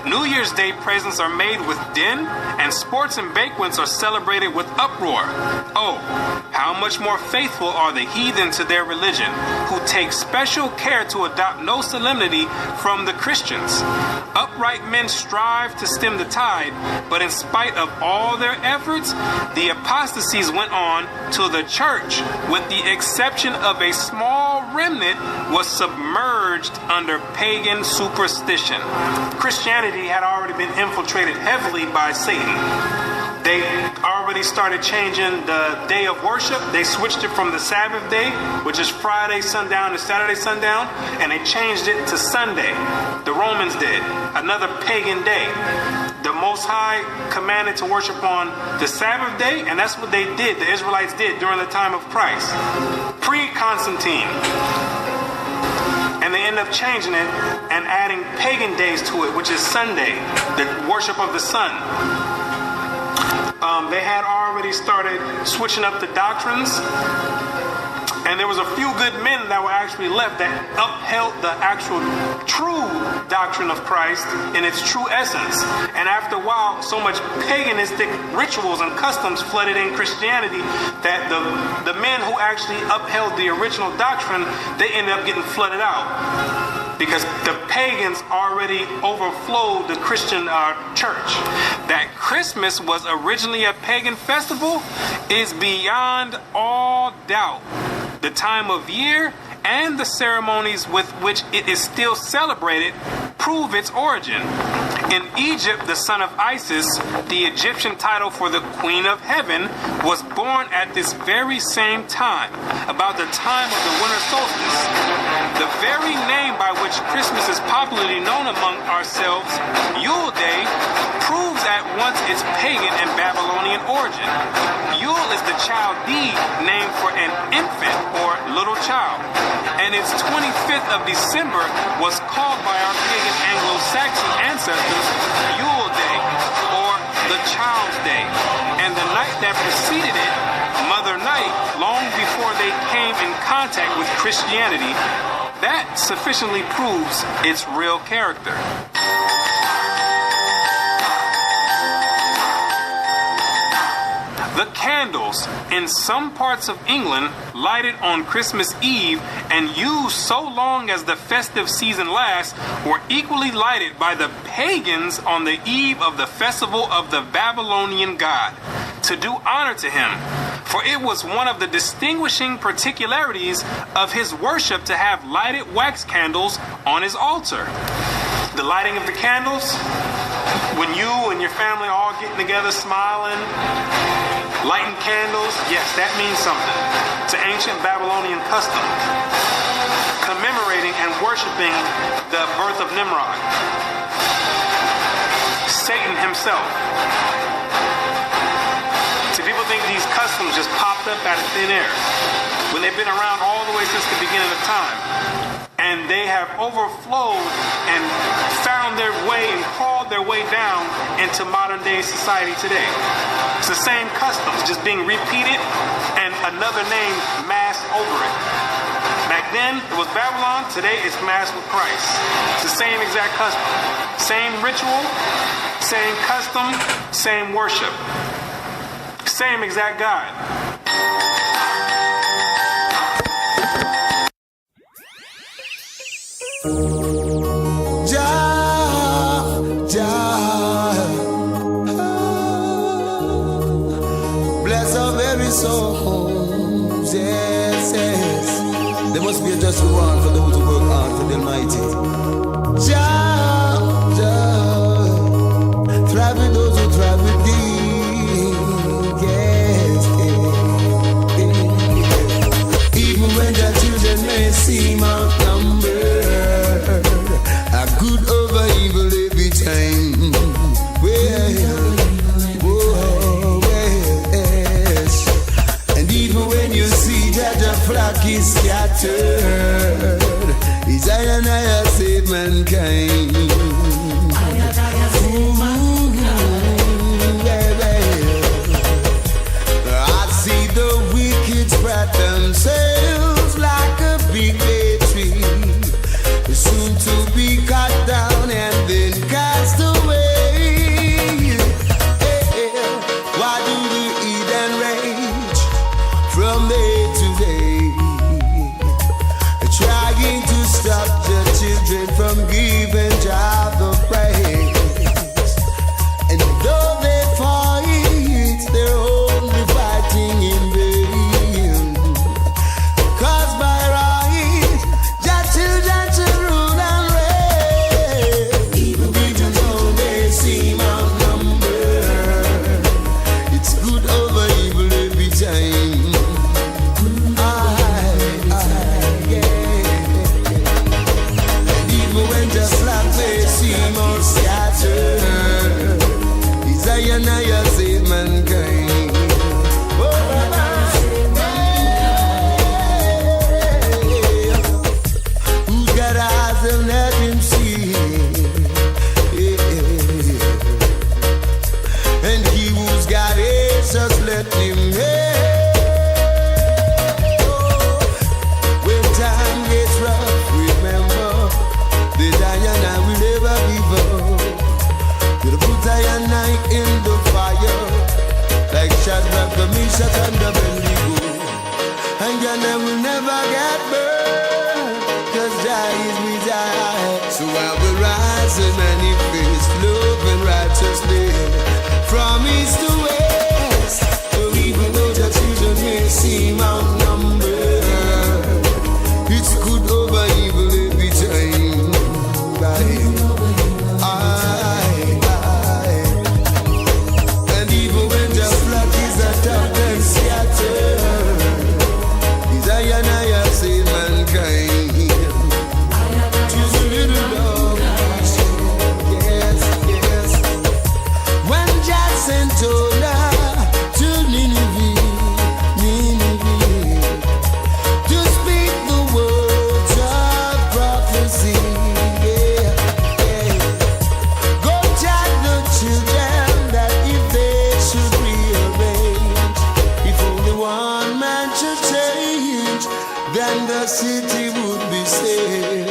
New Year's Day presents are made with din, and sports and banquets are celebrated with uproar. Oh, how much more faithful are the heathen to their religion, who take special care to adopt no solemnity from the Christians. Upright men strive to stem the tide, but in spite of all their efforts, the apostasies went on till the church, with the exception of a small remnant, was submerged under pagan superstition. Christianity had already been infiltrated heavily by Satan. They already started changing the day of worship. They switched it from the Sabbath day, which is Friday sundown to Saturday sundown, and they changed it to Sunday. The Romans did, another pagan day. The Most High commanded to worship on the Sabbath day, and that's what they did, the Israelites did during the time of Christ, pre-Constantine. And they end up changing it and adding pagan days to it, which is Sunday, the worship of the sun. They had already started switching up the doctrines, and there was a few good men that were actually left that upheld the actual true doctrine of Christ in its true essence. And after a while, so much paganistic rituals and customs flooded in Christianity that the men who actually upheld the original doctrine, they ended up getting flooded out, because the pagans already overflowed the Christian church. That Christmas was originally a pagan festival is beyond all doubt. The time of year and the ceremonies with which it is still celebrated prove its origin. In Egypt, the son of Isis, the Egyptian title for the Queen of Heaven, was born at this very same time, about the time of the winter solstice. The very name by which Christmas is popularly known among ourselves, HELL-iday, proves at once its pagan and Babylonian origin. Yule is the Chaldee name for an infant or little child, and its 25th of December was called by our pagan Anglo-Saxon ancestors HELL-iday, or the Child's Day, and the night that preceded it, Mother Night, long before they came in contact with Christianity. That sufficiently proves its real character. The candles in some parts of England lighted on Christmas Eve and used so long as the festive season lasts were equally lighted by the pagans on the eve of the festival of the Babylonian god, to do honor to him. For it was one of the distinguishing particularities of his worship to have lighted wax candles on his altar. The lighting of the candles, when you and your family are all getting together smiling, lighting candles, yes, that means something. It's an ancient Babylonian custom, commemorating and worshiping the birth of Nimrod, Satan himself. See, people think these customs just popped up out of thin air, when they've been around all the way since the beginning of time. And they have overflowed and found their way and crawled their way down into modern day society today. It's the same customs, just being repeated and another name masked over it. Back then, it was Babylon. Today, it's masked with Christ. It's the same exact custom. Same ritual, same custom, same worship. Same exact God. Bless our very souls, yes, yes. There must be a just reward for those who work hard for the Almighty. Jah, thrive with those who thrive with thee. I save mankind. I see the wicked spread themselves like a big tree, soon to be cut down and then cast away. Why do the heathen rage from day to day, trying to stop the children from giving God the praise? And though they fight, they're only fighting in vain. 'Cause by right, your children should rule and reign. Even though they seem outnumbered, it's good over evil every time. Just like they seem all scattered, Isaiah and I save mankind. Who's got eyes and let him see? And he who's got ears, just let him hear. When time gets rough, remember the Diana will never give up. You'll put Diana in the fire, like Shadrach, the Meshach, and the Abednego. And Diana will never get burned, 'cause Jah is with Jah. So I will rise and manifest love and righteousness from east to west. So even though the children may seem outnumbered, it's good over evil every time. And even when the flock is attacked and scattered, Isaiah and I save mankind. Choose a little love. Yes, yes. When Jah sent Jonah to Nineveh, to speak the words of prophecy. Children, that if they should rearrange, if only one man should change, then the city would be saved.